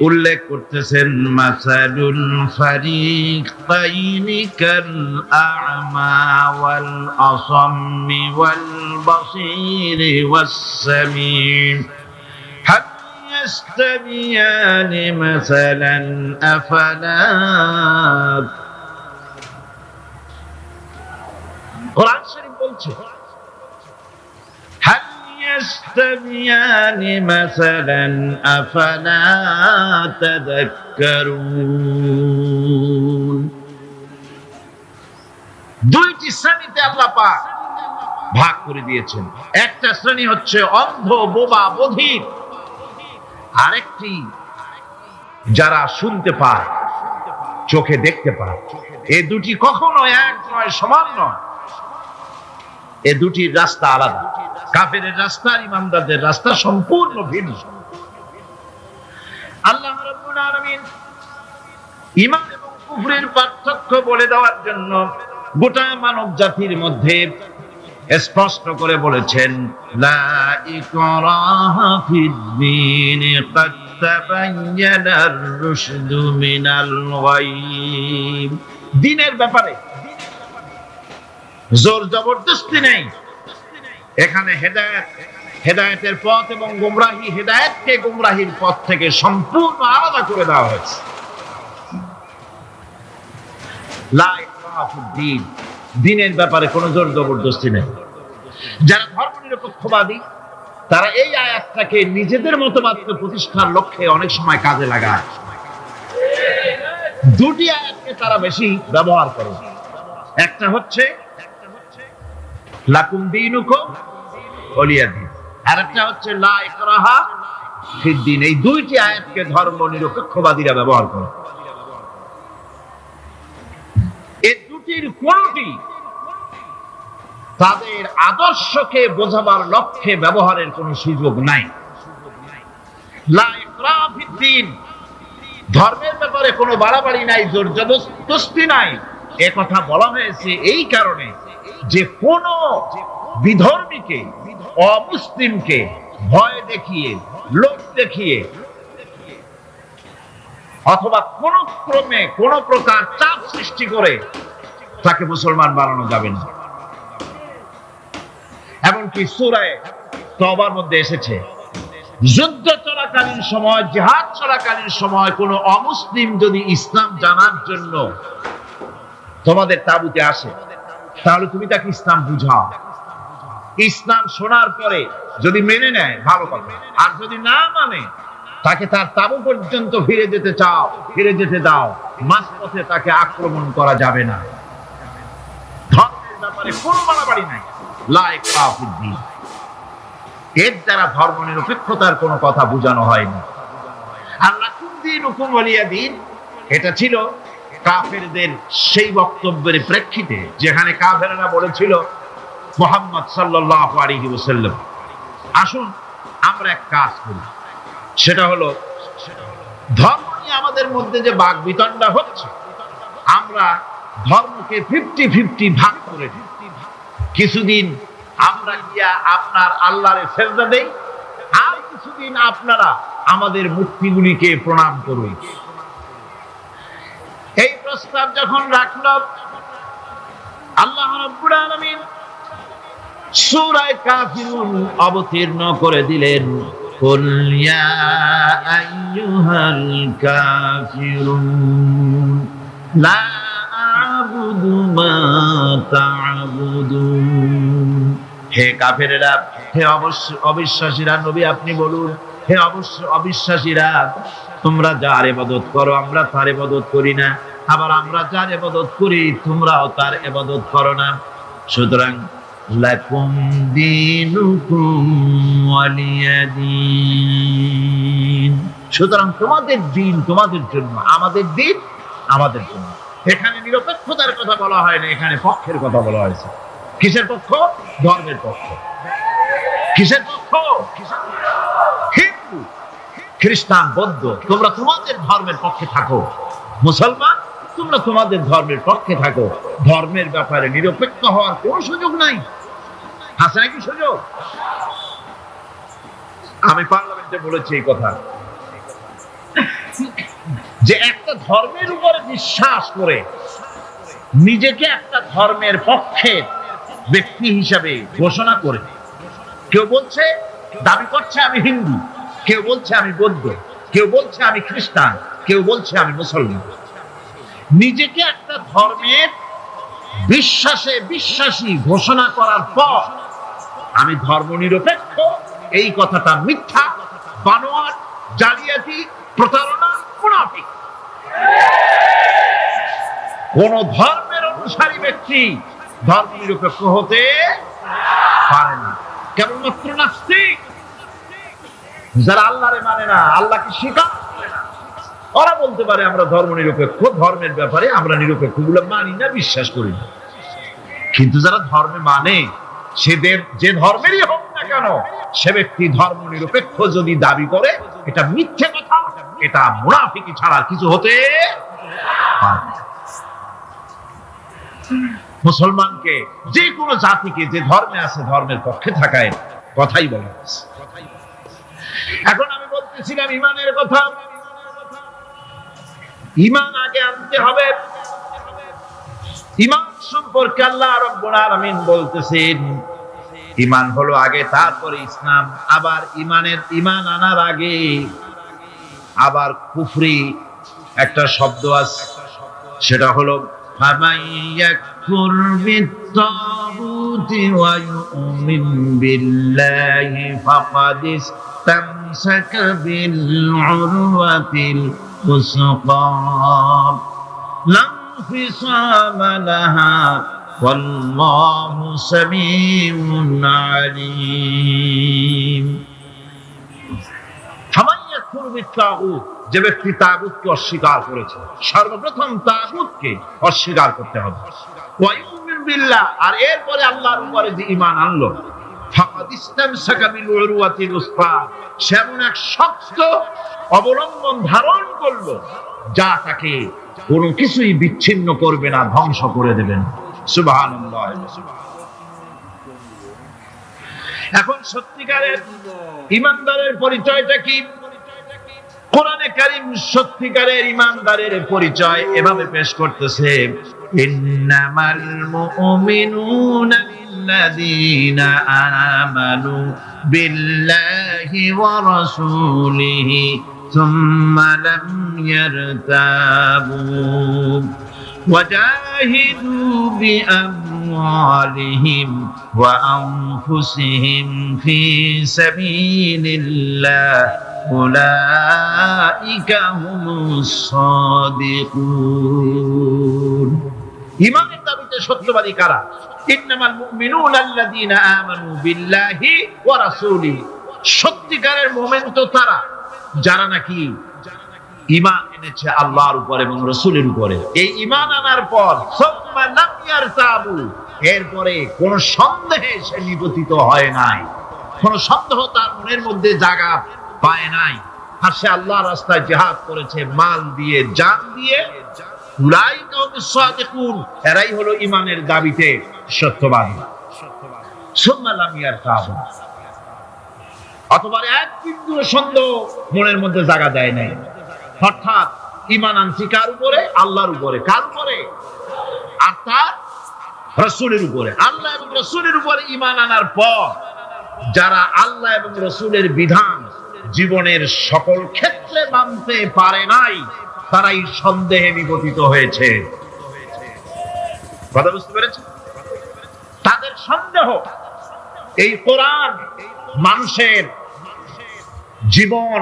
উল্লেখ করতেছেন মাসালুল ফারিকাইনি কাল আ'মা ওয়াল আসাম্মি ওয়াল বাসীরি ওয়াস সামিম হাল ইয়াস্তাবিয়ানি মাসালান আফালা। কোরআন শরীফ বলছে হাল يستويان مثلا أفلا تذكرون। দুইটি শ্রেণীতে আল্লাহ পাক ভাগ করে দিয়েছেন। একটা শ্রেণী হচ্ছে অন্ধ, বোবা, বধির। আরেকটি যারা শুনতে পায়, চোখে দেখতে পায়। এই দুটি কখনো এক নয়, সমান নয়। এই দুটির রাস্তা আলাদা। কাফেরের রাস্তা আর ইমানদারদের রাস্তা সম্পূর্ণ ভিন্ন। আল্লাহ রাব্বুল আলামিন ঈমান এবং কুফরের পার্থক্য বলে দেওয়ার জন্য গোটা মানব জাতির মধ্যে স্পষ্ট করে বলেছেন লা ইকরাহা ফিদ-দীন ক্বাদ তাবায়্যানার রুশদু মিনাল গায়ব। দ্বীনের ব্যাপারে জোর জবরদস্তি নেই। এখানে হেদায়েতের পথ এবং গোমরাহি, হেদায়েতকে গোমরাহির পথ থেকে সম্পূর্ণ আলাদা করে দেওয়া হয়েছে। লা ইকরাহা ফিদ-দীন, দ্বীনের ব্যাপারে কোনো জোর জবরদস্তি নেই। যারা ধর্মনিরপেক্ষবাদী তারা এই আয়াতটাকে নিজেদের মতবাদকে প্রতিষ্ঠার লক্ষ্যে অনেক সময় কাজে লাগায়। দুটি আয়াতকে তারা বেশি ব্যবহার করে। একটা হচ্ছে লাকুম দীনুকুম ওয়ালিয়া দীন, আর একটা হচ্ছে লা ইকরাহা ফিদ-দীন। এই দুইটি আয়াতকে ধর্ম নিরপেক্ষবাদীরা ব্যবহার করে। এই দুটির কোনটি তাদের আদর্শকে বোঝাবার লক্ষ্যে ব্যবহারের কোনো সুযোগ নাই। লা ইকরাহা ফিদ-দীন, ধর্মের ব্যাপারে কোনো বাড়াবাড়ি নাই, জোর জবরদস্তি নাই। এ কথা বলা হয়েছে এই কারণে যে কোন বিধর্মীকে, অমুসলিমকে ভয় দেখিয়ে, লোভ দেখিয়ে অথবা কোন ক্রমে কোন প্রকার চাপ সৃষ্টি করে তাকে মুসলমান বানানো যাবে না। এমনকি সূরা তওবার মধ্যে এসেছে, যুদ্ধ চলাকালীন সময়, জিহাদ চলাকালীন সময় কোন অমুসলিম যদি ইসলাম জানার জন্য তোমাদের তাঁবুতে আসে, তাহলে তুমি তাকে ইসলাম বুঝাও। ইসলাম শোনার পরে যদি মেনে নেয় ভালো কথা, আর যদি না মানে তাকে তার তাঁবু পর্যন্ত ফিরে যেতে চাও, ফিরে যেতে দাও। মাঝপথে তাকে আক্রমণ করা যাবে না। ধর্মের ব্যাপারে কোনো বাড়াবাড়ি নাই। লা ইকরাহা ফিদ্দীন, এর দ্বারা ধর্ম নিরপেক্ষতার কোনো কথা বোঝানো হয়নি। আর লাকুম দীনুকুম ওয়ালিয়া দীন, এটা ছিল কাফেরদের সেই বক্তব্যের প্রেক্ষিতে যেখানে কাফেররা বলেছিল মুহাম্মদ সাল্লাল্লাহু আলাইহি ওয়াসাল্লাম, আসুন আমরা এক কাজ করি, সেটা হলো ধর্ম নিয়ে আমাদের মধ্যে যে বাকবিতণ্ডা হচ্ছে, আমরা ধর্মকে 50-50 ভাগ করে দিই। কিছুদিন আমরা গিয়া আপনার আল্লাহরে সেজদা দেই, আর কিছুদিন আপনারা আমাদের মূর্তিগুলিকে প্রণাম করুন। এই প্রস্তাব যখন রাখল, আল্লাহ রাব্বুল আলামিন সূরা কাফিরুন অবতীর্ণ করে দিলেন, কুল ইয়া আইয়ুহাল কাফিরুন লা আ'বুদু মা তা'বুদুন। হে কাফেরেরা, হে অবিশ্বাসীরা, নবী আপনি বলুন, হে অবিশ্বাসীরা, তোমরা যার ইবাদত করো আমরা তার ইবাদত করি না, আবার আমরা যার ইবাদত করি তোমরাও তার ইবাদত করো না। সুতরাং লাকুম দীনুকুম ওয়ালিয়া দীন, সুতরাং তোমাদের দিন তোমাদের জন্য, আমাদের দিন আমাদের জন্য। এখানে নিরপেক্ষতার কথা বলা হয় না, এখানে পক্ষের কথা বলা হয়েছে। কিসের পক্ষ? ধর্মের পক্ষ। কিসের পক্ষ? হিন্দু, খ্রিস্টান, বৌদ্ধ, তোমরা তোমাদের ধর্মের পক্ষে থাকো। মুসলমান, তোমরা তোমাদের ধর্মের পক্ষে থাকো। ধর্মের ব্যাপারে নিরপেক্ষ হওয়ার কোনো সুযোগ নাই। আছে নাকি সুযোগ? আমি পার্লামেন্টে বলেছি এই কথা, যে একটা ধর্মের উপরে বিশ্বাস করে নিজেকে একটা ধর্মের পক্ষে ব্যক্তি হিসাবে ঘোষণা করে, কেউ বলছে, দাবি করছে আমি হিন্দু, কেউ বলছে আমি বৌদ্ধ, কেউ বলছে আমি খ্রিস্টান, কেউ বলছে আমি মুসলমান। নিজেকে একটা ধর্মের বিশ্বাসী ঘোষণা করার পর আমি ধর্ম নিরপেক্ষ, এই কথাটা মিথ্যা, বানোয়াট, জালিয়াতি, প্রতারণা, মুনাফিক। কোন ধর্মের অনুসারী ব্যক্তি ধর্ম নিরপেক্ষ হতে পারে না। কেবলমাত্র নাস্তিক, যারা আল্লাহরে মানে না, আল্লাহকে স্বীকার করে না, ওরা বলতে পারে আমরা ধর্ম নিরপেক্ষ, ধর্মের ব্যাপারে আমরা নিরপেক্ষ, গুলো মানি না, বিশ্বাস করি না। কিন্তু যারা ধর্মে মানে, সেদের যে ধর্মেরই হোক না কেন, সে ব্যক্তি ধর্ম নিরপেক্ষ যদি দাবি করে, এটা মিথ্যে কথা, এটা মুনাফিকি ছাড়া কিছু হতে পারে না। মুসলমানকে, যে কোনো জাতিকে যে ধর্মে আছে ধর্মের পক্ষে থাকায় কথাই বলা হচ্ছে। এখন আমি বলতেছিলাম ইমানের কথা। ইমান আগে আনতে হবে। ইমান সম্পর্কে আল্লাহ রাব্বুল আলামিন বলতেছেন, ইমান হলো আগে, তারপরে ইসলাম। আবার ইমান আনার আগে আবার কুফরি একটা শব্দ আছে, সেটা হলো ফামান ইয়াকফুর বিত-তাগুতি ওয়া ইউমিন বিল্লাহি ফাকাদ ইসতামসাকা বিল উরওয়াতিল উসকা লা ইনফিসামা লাহা ওয়াল্লাহু সামিউন আলীম। ফামান ইয়াকফুর বিত-তাগুত, যে ব্যক্তি তাগুতকে অস্বীকার করেছে, সর্বপ্রথম তাগুতকে অস্বীকার করতে হবে। ওয়া ইউমিন বিল্লাহ, আর এরপরে আল্লাহর উপরে যে ঈমান আনলো, ফাকাদ ইসতামসাকা বিল উরওয়াতিল উসফা, সে এমন এক শক্ত অবলম্বন ধারণ করলো যা তাকে কোনো কিছুই বিচ্ছিন্ন করবে না, ধ্বংস করে দেবেন। সুবহানাল্লাহ। এখন সত্যিকারের ইমানদারের পরিচয়টা কি? কোরআনে কারীম সত্যিকারের ইমানদারের পরিচয় এভাবে পেশ করতেছে, ইন্নামাল মুমিনুনা আল্লাযীনা আমানু বিল্লাহি ওয়া রাসূলিহি সুম্মা লাম ইয়ারতাবু وجاهدوا بأموالهم وأنفسهم في سبيل الله أولئك هم الصادقون। ইমানের দাবিতে সত্যবাদী কারা? ইন্নামাল মুমিনুনা আল্লাযীনা আমানু বিল্লাহি ওয়া রাসূলিহি, সত্যিকারের মুমিন তো তারা যারা নাকি ঈমান এনেছে আল্লাহর উপর এবং রাসূলের উপরে। এই ঈমান আনার পর সুম্মা লাম ইয়ারতাবু, এরপরে কোন সন্দেহে সে নিপতিত হয় নাই, কোন সন্দেহ তার মনের মধ্যে জায়গা পায় নাই, আর সে আল্লাহর রাস্তায় জিহাদ করেছে মাল দিয়ে, জান দিয়ে। উলাইকা হুমুস সাদিকুন, এরাই হলো ঈমানের দাবিতে সত্যবাদী। সুম্মা লাম ইয়ারতাবু, অথবা এক বিন্দু সন্দেহ মনের মধ্যে জায়গা দেয় নাই, অর্থাৎ ঈমান আনছি কার উপরে? আল্লাহর উপরে। কার উপরে? আর তার রাসূলের উপরে। আল্লাহ এবং রাসূলের উপরে ঈমান আনার পর যারা আল্লাহ এবং রাসূলের বিধান জীবনের সকল ক্ষেত্রে মানতে পারে নাই, তারাই সন্দেহে নিপতিত হয়েছে। কথা বুঝতে পেরেছেন? তাদের সন্দেহ এই কোরআন মানুষের জীবন,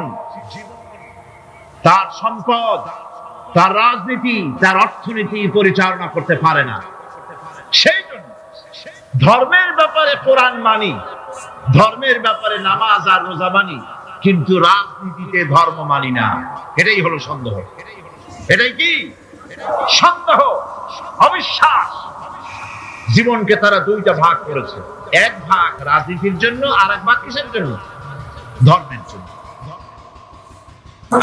তার সম্পদ, তার রাজনীতি, তার অর্থনীতি পরিচালনা করতে পারে না। সেই জন্য ধর্মের ব্যাপারে কোরআন মানি, ধর্মের ব্যাপারে নামাজ আর রোজা মানি, কিন্তু রাজনীতিতে ধর্ম মানি না। এটাই হলো সন্দেহ। এটাই কি? সন্দেহ, অবিশ্বাস। জীবনকে তারা দুইটা ভাগ করেছে, এক ভাগ রাজনীতির জন্য, আর এক ভাগ কিসের জন্য? ধর্মের জন্য।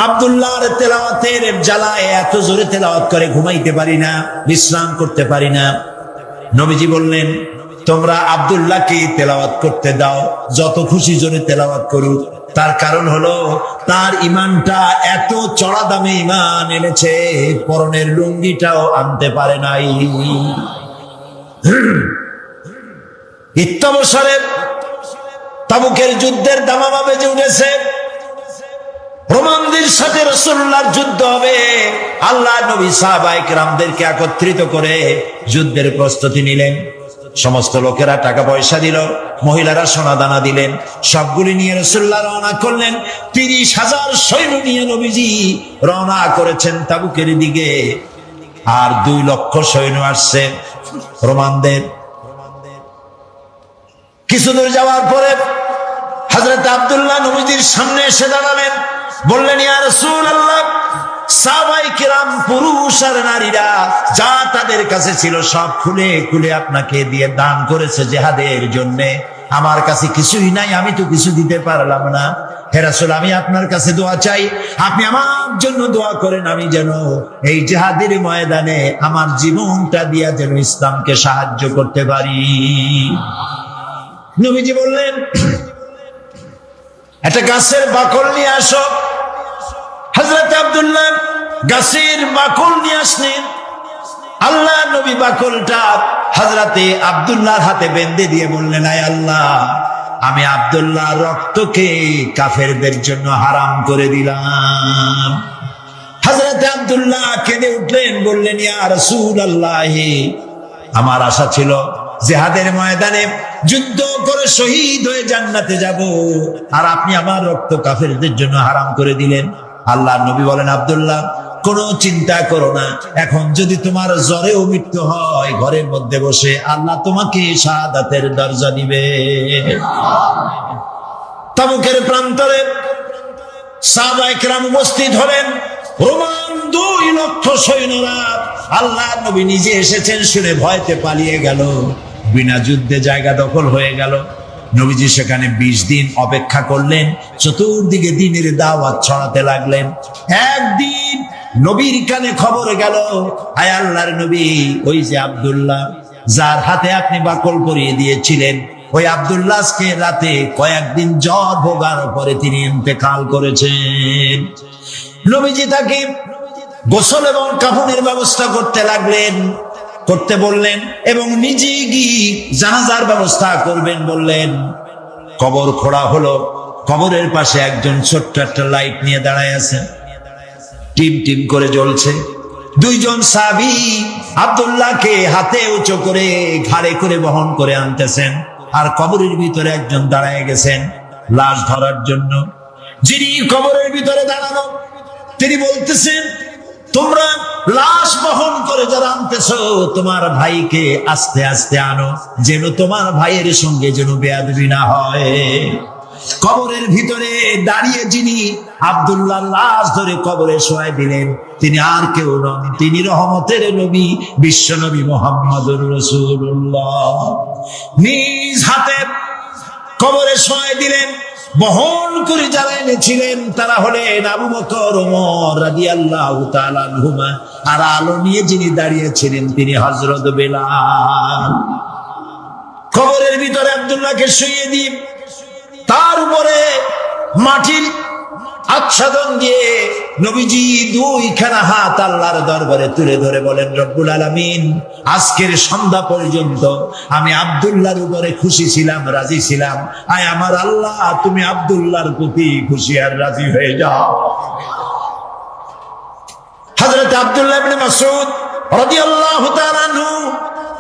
আব্দুল্লাহর তেলাওয়াতের জ্বালায় এত জোরে তেলাওয়াত করে ঘুমাইতে পারি না, বিশ্রাম করতে পারি না। নবীজি বললেন, তোমরা আব্দুল্লাহকে তেলাওয়াত করতে দাও, যত খুশি জোরে তেলাওয়াত করুক। তার কারণ হলো তার ঈমানটা এত চড়া দামে ঈমান এনেছে, পরনের লুঙ্গিটাও আনতে পারে নাই। ইত্যবসরে তাবুকের যুদ্ধের দামামা বেজে উঠেছে, রোমানদের সাথে রাসূলুল্লাহর যুদ্ধ হবে। আল্লাহ নবী সাহাবায়ে কেরামদেরকে একত্রিত করে যুদ্ধের প্রস্তুতি নিলেন। সমস্ত লোকেরা টাকা পয়সা দিল, মহিলারা সোনা দানা দিলেন, সবগুলি নিয়ে রাসূলুল্লাহ রওনা করলেন। 30,000 সৈন্য নিয়ে নবীজি রওনা করেছেন তাবুকের দিকে। আর 2 লক্ষ সৈন্য আসছে রোমানদের। কিছু দূর যাওয়ার পরে হযরত আব্দুল্লাহ নবীজির সামনে এসে দাঁড়ালেন, বললেন, ইয়া রাসূলুল্লাহ, সাহাবায়ে কিরাম পুরুষ আর নারীরা যা তাদের কাছে ছিল সব খুলে খুলে আপনাকে দিয়ে দান করেছে জিহাদের জন্য। আমার কাছে কিছুই নাই, আমি তো কিছু দিতে পারলাম না। হে রাসূল, আমি আপনার কাছে দোয়া চাই, আপনি আমার জন্য দোয়া করেন, আমি যেন এই জিহাদের ময়দানে আমার জীবনটা দিয়া যেন ইসলামকে সাহায্য করতে পারি। নবীজি বললেন, একটা গাছের বাকল নিয়ে আসো। হযরত আব্দুল্লাহ গাছের বাকল নিয়ে আসলেন। আল্লাহ নবী বাকলটা হযরতে আব্দুল্লাহর হাতে বেঁধে দিয়ে বললেন, আয় আল্লাহ, আমি আব্দুল্লাহ রক্তকে কাফেরদের জন্য হারাম করে দিলাম। হযরত আব্দুল্লাহ কেঁদে উঠলেন, বললেন, ইয়া রাসূলুল্লাহ, আমার আশা ছিল জিহাদের ময়দানে যুদ্ধ করে শহীদ হয়ে জান্নাতে যাব, আর আপনি আমার রক্ত কাফেরদের জন্য হারাম করে দিলেন। আল্লাহর নবী বলেন, আব্দুল্লাহ, কোনো চিন্তা করো না, এখন যদি তোমার জ্বরেও মৃত্যু হয়, ঘরের মধ্যে বসে আল্লাহ তোমাকে শাহাদাতের দরজা দিবে। তাবুকের প্রান্তরে সাহাবায়ে কেরাম উপস্থিত হলেন। রোমান 2 লক্ষ সৈন্যরা, আল্লাহ নবী নিজে এসেছেন শুনে ভয়তে পালিয়ে গেল। বিনা যুদ্ধে জায়গা দখল হয়ে গেল। নবীজি সেখানে 20 দিন অপেক্ষা করলেন, চতুর্দিকে দ্বীনের দাওয়াত ছড়াতে লাগলেন। একদিন নবীর কানে খবর গেল, আয় আল্লাহর নবী, ওই যে আব্দুল্লাহ যার হাতে আপনি বাকল পরিয়ে দিয়েছিলেন, ওই আব্দুল্লাহ আজকে রাতে কয়েকদিন জ্বর ভোগার পরে তিনি ইন্তেকাল করেছেন। নবীজি তাকে গোসল এবং কাফনের ব্যবস্থা করতে লাগলেন, করতে বললেন, এবং নিজে গিয়ে জানাজার ব্যবস্থা করবেন বললেন। কবর খোঁড়া হলো, কবরের পাশে একজন ছোট্ট একটা লাইট নিয়ে দাঁড়ায় আছেন, টিম টিম করে জ্বলছে। দুইজন সাহাবী আব্দুল্লাহকে হাতে উঁচু করে ঘাড়ে করে বহন করে আনতেছেন, আর কবরের ভিতরে একজন দাঁড়ায় গেছেন লাশ ধরার জন্য। যিনি কবরের ভিতরে দাঁড়ানো, তিনি বলতেছেন, তোমরা লাশ বহন করে যারা আনতেছো, তোমার ভাইকে আস্তে আস্তে আনো, যেন তোমার ভাইয়ের সঙ্গে যেন বেয়াদবি না হয়। কবরের ভিতরে দাঁড়িয়ে যিনি আব্দুল্লাহ লাশ ধরে কবরে শোয়াই দিলেন, তিনি আর কেউ নন, তিনি রহমতের নবী, বিশ্ব নবী মুহাম্মদুর রাসূলুল্লাহ। নিজ হাতে কবরে শোয়াই দিলেন। বহন করে যারা এনেছিলেন তারা হলেন আবু বকর, ওমর রাদিয়াল্লাহু তাআলা আনহুমা, আর আলো নিয়ে যিনি দাঁড়িয়েছিলেন তিনি হযরত বেলাল। কবরের ভিতরে আব্দুল্লাহকে শুইয়ে দিন, তার উপরে মাটির আচ্ছাদন দিয়ে নবীজি দুইখানা হাত আল্লাহর দরবারে তুলে ধরে বলেন, রব্বুল আলামিন, আজকের সন্ধ্যা পর্যন্ত আমি আব্দুল্লাহর উপরে খুশি ছিলাম, রাজি ছিলাম। আয় আমার আল্লাহ, তুমি আব্দুল্লাহর প্রতি খুশি আর রাজি হয়ে যাও। হযরত আব্দুল্লাহ ইবনে মাসউদ রাদিয়াল্লাহু তাআলা আনহু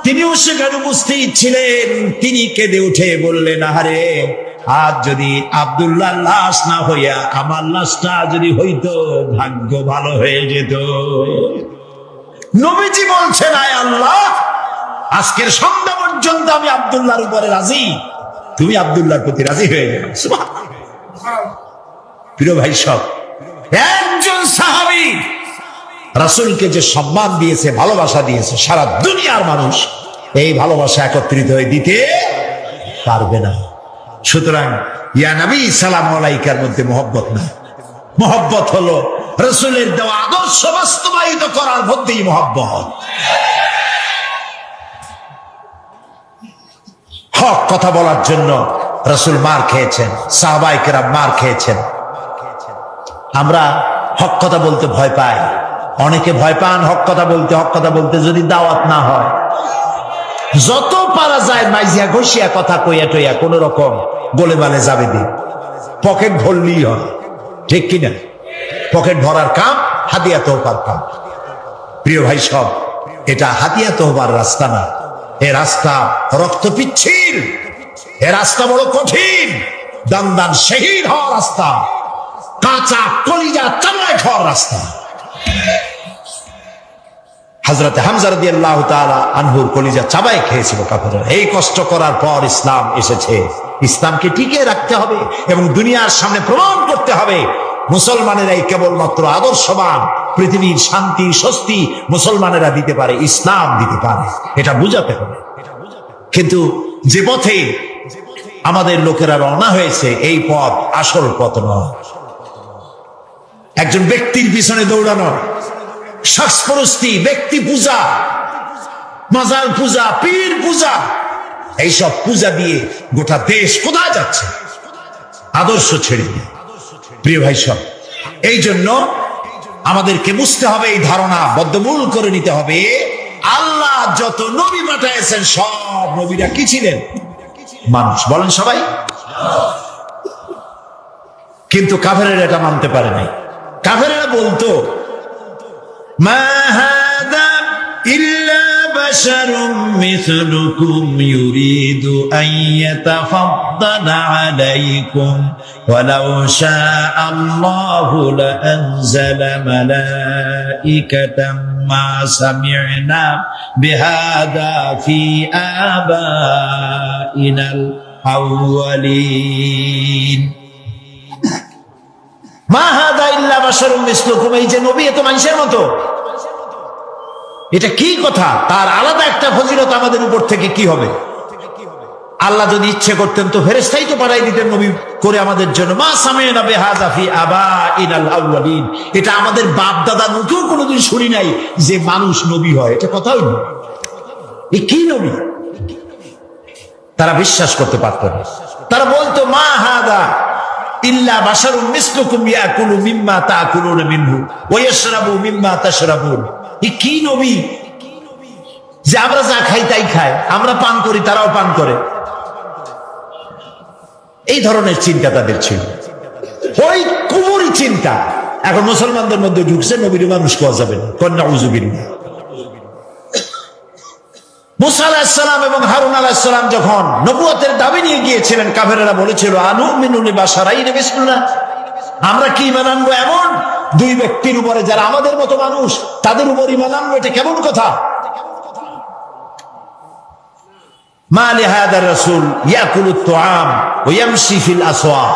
তিনিও সেখানে উপস্থিত ছিলেন। তিনি কেঁদে উঠে বললেন, আহারে, আজ যদি আব্দুল্লাহ লাশ না হইয়া আমার লাশটা যদি হইতো, ভাগ্য ভালো হয়ে যেত। নবীজি বলছেন, আয় আল্লাহ, আজকের সন্ধ্যা পর্যন্ত আমি আব্দুল্লাহর উপরে রাজি, তুমি আব্দুল্লাহর প্রতি রাজি হয়ে যাও। সুবহানাল্লাহ। প্রিয় ভাই সব, একজন সাহাবী রাসূলকে যে সম্মান দিয়েছে, ভালোবাসা দিয়েছে, সারা দুনিয়ার মানুষ এই ভালোবাসা একত্রিত হয়ে দিতে পারবে না। সুতরাং ইয়া নবী সালামু আলাইকার মধ্যে মহব্বত না, মহব্বত হলো রাসূলের দেওয়া আদর্শ বাস্তবায়িত করার মধ্যেই মহব্বত। হক কথা বলার জন্য রাসূল মার খেয়েছেন, সাহাবায়ে কেরাম মার খেয়েছেন। আমরা হক কথা বলতে ভয় পাই, অনেকে ভয় পান হক কথা বলতে। হক কথা বলতে যদি দাওয়াত না হয়, যত পারা যায় মাইজিয়া ঘষিয়া কথা কইয়া টইয়া কোন রকম বলে বালে যাবে দিন, পকেট ভরলেই হয়, ঠিক কিনা? পকেট ভরার কাম হাদিয়া তোহবার কাম। প্রিয় ভাই সব, এটা হাদিয়া তোহবার রাস্তা না, এ রাস্তা রক্ত পিচ্ছিল, এ রাস্তা বড় কঠিন, দান দান শহীদ হওয়ার রাস্তা, কাঁচা কলিজা চামড়ায় খাওয়ার রাস্তা। হযরত হামজা রাদিয়াল্লাহু তাআলা আনহুর কলিজা চাবায় খেয়েছিল কাফেররা। এই কষ্ট করার পর ইসলাম এসেছে। ইসলামকে টিকিয়ে রাখতে হবে এবং দুনিয়ার সামনে প্রমাণ করতে হবে মুসলমানেরাই কেবলমাত্র আদর্শবান, পৃথিবীর শান্তি স্বস্তি মুসলমানেরা দিতে পারে, ইসলাম দিতে পারে, এটা বুঝাতে হবে। কিন্তু যে পথে আমাদের লোকেরা রওনা হয়েছে, এই পথ আসল পথ নয়। একজন ব্যক্তির পিছনে দৌড়ানো, শাস্ত্রস্তি, ব্যক্তি পূজা, মাজার পূজা, পীর পূজা, এইসব পূজা দিয়ে গোটা দেশ কোথায় যাচ্ছে? আদর্শ ছেড়ে দিয়ে। প্রিয় ভাই সব, এই জন্য আমাদেরকে বুঝতে হবে, এই ধারণা বদ্ধমূল করে নিতে হবে, আল্লাহ যত নবী পাঠিয়েছেন সব নবীরা কি ছিলেন? মানুষ। বলেন সবাই। কিন্তু কাফেরেরা এটা মানতে পারে নাই। কাফেরেরা বলতো, মা হাদা ইল্লা বাশারুম মিসলুকুম ইউরিদু আন ইয়াতাফাদ্দালা আলাইকুম ওয়ালাউ শাআ আল্লাহু লাআনজালা মালাইকাতাম মা সামি'না বিহাদা ফি আবাইনাল আউয়ালিন। মা হাদা ইল্লা বাশারুম মিসলুকুম, এই যে নবী এত মানুষের মতো, এটা কি কথা? তার আলাদা একটা ফজিলত আমাদের উপর থেকে কি হবে? আল্লাহ যদি ইচ্ছে করতেন তো ফেরেশতাই তো পাঠাই দিতেন নবী করে আমাদের জন্য। মা সামি'না বিহাযা ফি আবাইনাল আউয়ালিন, এটা আমাদের বাপ দাদার মুখেও কোনোদিন শুনি নাই যে মানুষ নবী হয়, এটা কথাই না। এ কি নবী? তারা বিশ্বাস করতে পারত না। তারা বলতো মা হাদা ইল্লা বাশারুম মিসলুকুম ইয়াকুলু মিম্মা তাকুলুনা মিনহু ওয়া ইয়াশরাবু মিম্মা তাশরাবুন। এ কি নবী যে আমরা যা খাই তাই খায়, আমরা পান করি তারাও পান করে? এই ধরনের চিন্তা তাদের ছিল, ওই কুফরি চিন্তা এখন মুসলমানদের মধ্যে ঢুকছে। নবীর মানুষ কোয়া যাবে না, কন্যা উজুবিল্লাহ। মুসা আলাইহিস সালাম এবং হারুন আলাইহিস সালাম যখন নবুয়তের দাবি নিয়ে গিয়েছিলেন, কাফেরেরা বলেছিল আনুমিনু লিবাশারাইনি মিসলুনা, আমরা কি ঈমান আনবো এমন দুই ব্যক্তির উপরে যারা আমাদের মতো মানুষ, তাদের উপর ঈমান আনবো, এটা কেমন কথা? মা লিহাদার রাসূল ইয়াকুলুত তুআম ওয়া ইয়ামশি ফিল আসওয়াক,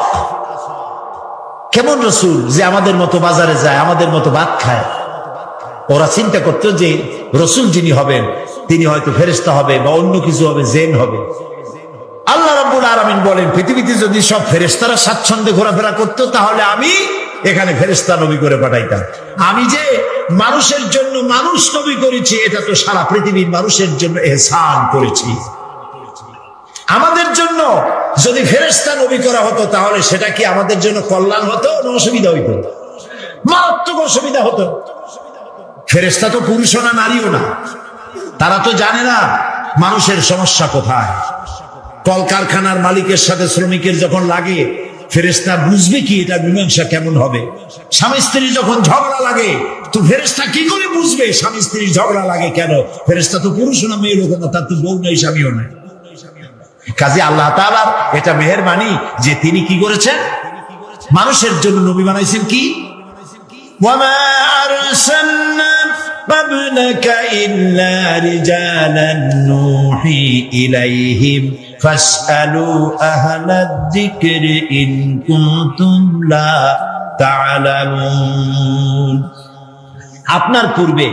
কেমন রাসূল যে আমাদের মতো বাজারে যায়, আমাদের মতো ভাত খায়। ওরা চিন্তা করতো যে রাসূল যিনি হবেন তিনি হয়তো ফেরেশতা হবে বা অন্য কিছু হবে, জিন হবে। আল্লাহ রাব্বুল আলামিন বলেন, পৃথিবীতে যদি সব ফেরেশতারা স্বাচ্ছন্দ্যে ঘোরাফেরা করতো তাহলে আমি এখানে ফেরেশতা নবী করে পাঠাইতাম। আমি যে মানুষের জন্য মানুষ নবী করেছি, এটা তো সারা পৃথিবীর মানুষের জন্য ইহসান করেছি। আমাদের জন্য যদি ফেরেশতা নবী করা হতো তাহলে সেটা কি আমাদের জন্য কল্যাণ হতো না অসুবিধা হইতো? মারাত্মক অসুবিধা হতো। ফেরেশতা তো পুরুষও না নারীও না, তারা তো জানে না মানুষের সমস্যা কোথায়। কলকারখানার মালিকের সাথে শ্রমিকের যখন লাগে, ফেরেশতা বুঝবে কি এটা মীমাংসা কেমন হবে? স্বামী স্ত্রী যখন ঝগড়া লাগে, তো ফেরেশতা কি করে বুঝবে স্বামী স্ত্রীর ঝগড়া লাগে কেন? ফেরেশতা তো পুরুষও না মেয়ের লোক না, তার তো বউ নাই স্বামীও নাই। কাজে আল্লাহ তাআলার এটা মেহেরবানি যে তিনি কি করেছেন, মানুষের জন্য নবী বানাইছেন। কি ওয়ামা আরসালনা ক্বাবলাকা ইল্লা রিজালান নূহি ইলাইহিম ফাসআলু আহলাদ যিকরি ইন কুনতুম লা তা'লামুন। আপনার পূর্বে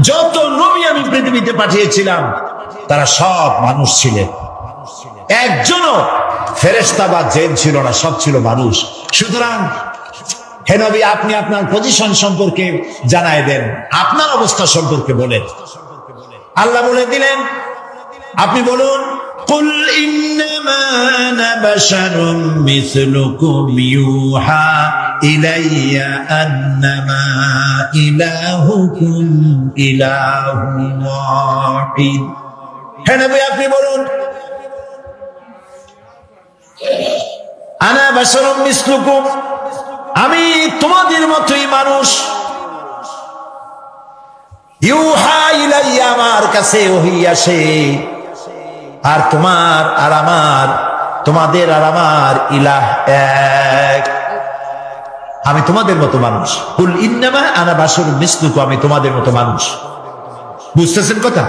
যত নবী আমি পৃথিবীতে পাঠিয়েছিলাম তারা সব মানুষ ছিলেন, একজনও ফেরেশতা বা জিন ছিল না, সব ছিল মানুষ। সুতরাং হে নবী, আপনি আপনার পজিশন সম্পর্কে জানায় দেন, আপনার অবস্থা সম্পর্কে বলেন। আল্লাহ বলে দিলেন, আপনি বলুন, কুল ইন্নামা আনা বাশারুম মিসলুকুম ইউহা ইলাইয়া আন্নামা ইলাহুকুম ইলাহুন ওয়াহিদ। হে নবী, আপনি বলুন, আনা বাশারুম মিসলুকুম, আমি তোমাদের মতোই মানুষ। ইউহা ইলাইয়া, আমার কাছে ওহী আসে। আর তোমার আর আমার, তোমাদের আর আমার ইলাহ এক, আমি তোমাদের মতো মানুষ। কুল ইন্নামা আনা বাশারুম মিসলুকুম, আমি তোমাদের মতো মানুষ। বুঝতেছেন কথা?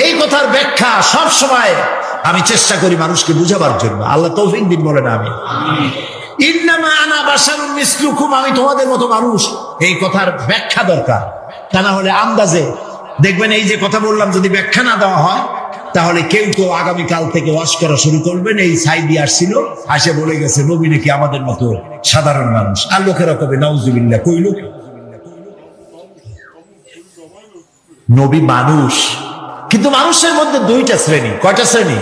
এই কথার ব্যাখ্যা সব সময় আমি চেষ্টা করি মানুষকে বুঝাবার জন্য। আল্লাহ তৌফিক দিন, বলেন আমিন। ইন্নামা আনা বাশারুম মিসলুকুম, আমি তোমাদের মতো মানুষ, এই কথার ব্যাখ্যা দরকার। তা না হলে আন্দাজে দেখবেন এই যে কথা বললাম, যদি ব্যাখ্যা না দেওয়া হয় তাহলে কেউ কেউ আগামীকাল থেকে ওয়াজ করা শুরু করবেন, এই সাইদি আসছিল, আসে বলে গেছে নবী নাকি আমাদের মতো সাধারণ মানুষ। আর লোকেরা কবে নাউজুবিল্লাহ, কই লোক নবী মানুষ, কিন্তু মানুষের মধ্যে দুইটা শ্রেণী। কয়টা শ্রেণী?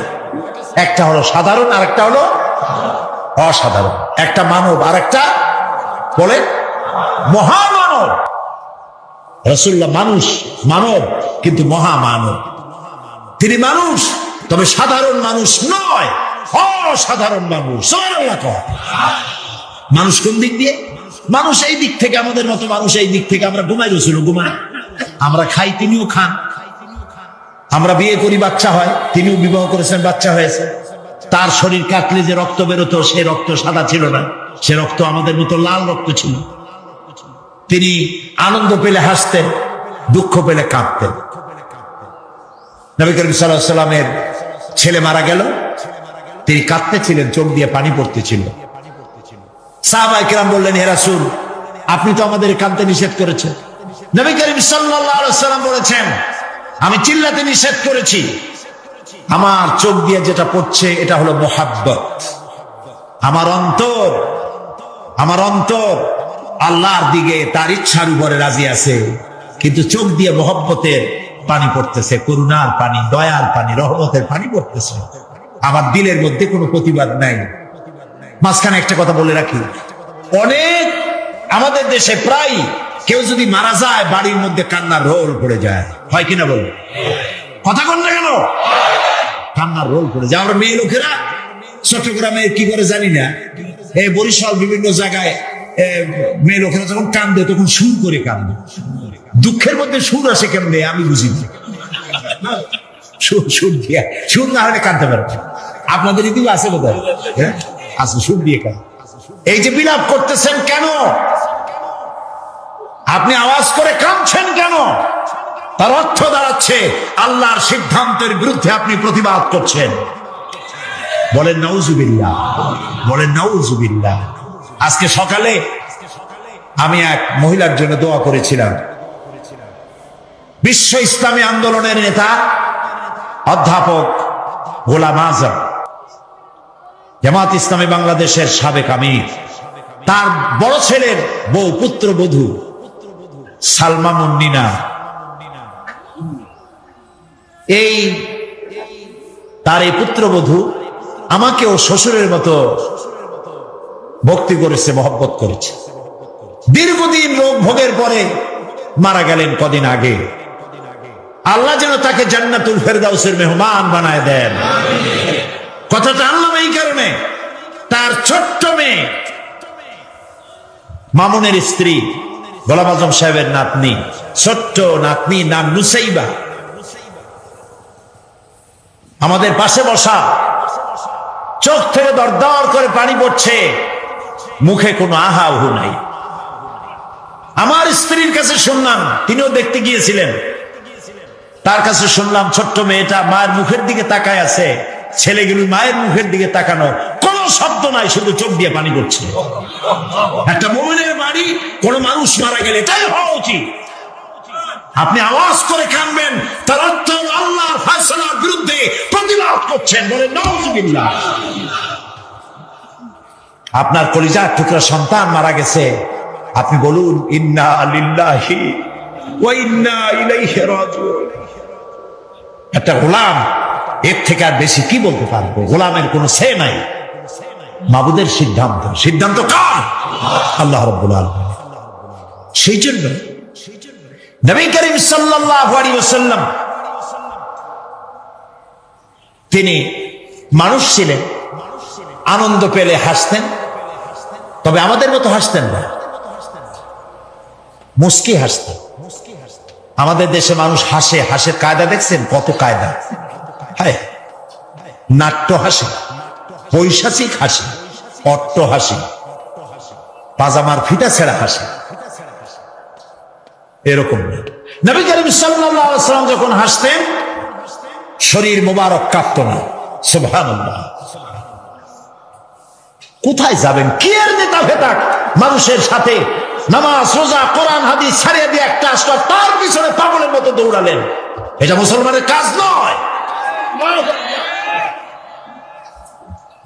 একটা হলো সাধারণ আর একটা হলো অসাধারণ। একটা মানব আর একটা বলে মহামানব। রাসূলুল্লাহ মানুষ, মানব, কিন্তু মহামানব। তিনি মানুষ, তবে সাধারণ মানুষ নয়, অসাধারণ মানুষ। সুবহানাল্লাহ কয়। মানুষ কোন দিক দিয়ে? মানুষ এই দিক থেকে, আমাদের মতো মানুষ এই দিক থেকে। আমরা ঘুমাই, রাসূল ঘুমায়, আমরা খাই, তিনিও খান। আমরা বিয়ে করি, বাচ্চা হয়, তিনিও বিবাহ করেছেন, বাচ্চা হয়েছে। তার শরীর কাটলে যে রক্ত বেরোতো, সে রক্ত সাদা ছিল না, সে রক্ত আমাদের মতো লাল রক্ত ছিল। তিনি আনন্দ পেলে হাসতেন, দুঃখ পেলে কাঁদতেন। নবী করিম সাল্লাল্লাহু আলাইহি ওয়াসাল্লামের ছেলে মারা গেল, তিনি কাঁদতেছিলেন, চোখ দিয়ে পানি পড়তেছিল। সাহাবায়ে কেরাম বললেন, হে রাসূল, আপনি তো আমাদের কাঁদতে নিষেধ করেছেন। নবী করিম সাল্লাল্লাহু আলাইহি ওয়াসাল্লাম বলেছেন, আমি চিল্লাতে নিষেধ করেছি, আমার চোখ দিয়ে যেটা পড়ছে এটা হলো মোহাব্বত। আমার অন্তর আল্লাহর দিকে তার ইচ্ছার উপরে রাজি আছে, কিন্তু চোখ দিয়ে মোহব্বতের পানি পড়তেছে, করুণার পানি, দয়ার পানি, রহমতের পানি পড়তেছে। আমার দিলের মধ্যে কোনো প্রতিবাদ নাই। মাঝখানে একটা কথা বলে রাখি, অনেক আমাদের দেশে প্রায় কেউ যদি মারা যায় বাড়ির মধ্যে কান্নার রোল পড়ে যায়, হয় কিনা বল? কথা বল না কেন? কান্নার রোল পড়ে যায়। আমরা মেয়ে লোকেরা চট্টগ্রামে কি করে জানি না, এই বরিশাল বিভিন্ন জায়গায় মেয়ে লোকেরা যখন কান্দে তখন সুর করে কান্দে। দুঃখের মধ্যে সুর আসে কেমনে আমি বুঝি না। সুর দিয়ে, সুর না হলে কাঁদতে পারে। আপনাদের ইতিও আছে বোধহয়, হ্যাঁ আছে, সুর দিয়ে কাঁদে। এই যে বিলাপ করতেছেন কেন? আপনি আওয়াজ করে কাঁদছেন কেন? তার অর্থ দাঁড়াচ্ছে আল্লাহর সিদ্ধান্তের বিরুদ্ধে আপনি প্রতিবাদ করছেন। বলেন নাউজুবিল্লাহ, বলেন নাউজুবিল্লাহ। আজকে সকালে আমি এক মহিলার জন্য দোয়া করেছিলাম। বিশ্ব ইসলামী আন্দোলনের নেতা অধ্যাপক গোলাম আজম, জামাত ইসলামী বাংলাদেশের সাবেক আমির, তার বড় ছেলের বউ, পুত্রবধূ সালমা মুন্নিনা, এই তার এই পুত্রবধূ আমাকেও শ্বশুরের মতো ভক্তি করেছে, মহব্বত করেছে। দীর্ঘদিন রোগ ভোগের পরে মারা গেলেন কদিন আগে। আল্লাহ যেন তাকে জান্নাতুল ফেরদাউসের মেহমান বানায় দেন। কথাটা আনলাম এই কারণে, তার ছোট্ট মেয়ে মামুনের স্ত্রী গোলাম আজম সাহেবের নাতনি, ছোট্ট নাতনি, নাম নুসাইবা, আমাদের পাশে বসা, চোখ থেকে দরদর করে পানি পড়ছে, মুখে কোনো আহা উহু নাই। আমার স্ত্রীর কাছে শুনলাম, তিনিও দেখতে গিয়েছিলেন, তার কাছে শুনলাম ছোট্ট মেয়েটা মায়ের মুখের দিকে তাকায় আছে, ছেলেগুলি মায়ের মুখের দিকে তাকানো, কোনো শব্দ নাই, শুধু চোখ দিয়ে পানি পড়ছে। একটা মুমিনের বাড়ি, কোন মানুষ মারা গেলে এটাই হওয়া উচিত। আপনি আওয়াজ করে কাঁদবেন, তার অর্থ আল্লাহর ফয়সালার বিরুদ্ধে প্রতিবাদ করছেন। বলেন নাউজুবিল্লাহ। আপনার কলিজার টুকরা সন্তান মারা গেছে, আপনি বলুন ইন্না লিল্লাহি ওয়া ইন্না ইলাইহি রাজিউন। একটা গোলাম এর থেকে আর বেশি কি বলতে পারবো? গোলামের কোনো সে নাই। মাবুদের সিদ্ধান্ত, সিদ্ধান্ত কার? আল্লাহ রাব্বুল আলামিন। সেই জন্য নবী করিম সাল্লাল্লাহু আলাইহি ওয়াসাল্লাম তিনি মানুষ ছিলেন, আনন্দ পেলে হাসতেন, তবে আমাদের মতো হাসতেন না, মুস্কি হাসতেন। আমাদের দেশে মানুষ হাসে, হাসের কায়দা দেখছেন? কত কায়দা! হায়, নাট্য হাসি, পৈশাচিক হাসি, অট্ট হাসি, পাজামার ফিতা ছেঁড়া হাসি, এরকম না। নবী করিম সাল্লাল্লাহু আলাইহি ওয়াসাল্লাম যখন হাসতেন শরীর মোবারক কাঁপত না। সুবহানাল্লাহ। কোথায় যাবেন? কি এর নেতা ফেতা মানুষের সাথে নামাজ, রোজা, কোরআন, হাদিস ছাড়িয়ে দিয়ে একটা আসলো, তার পিছনে পাগলের মতো দৌড়ালেন। এটা মুসলমানের কাজ নয়।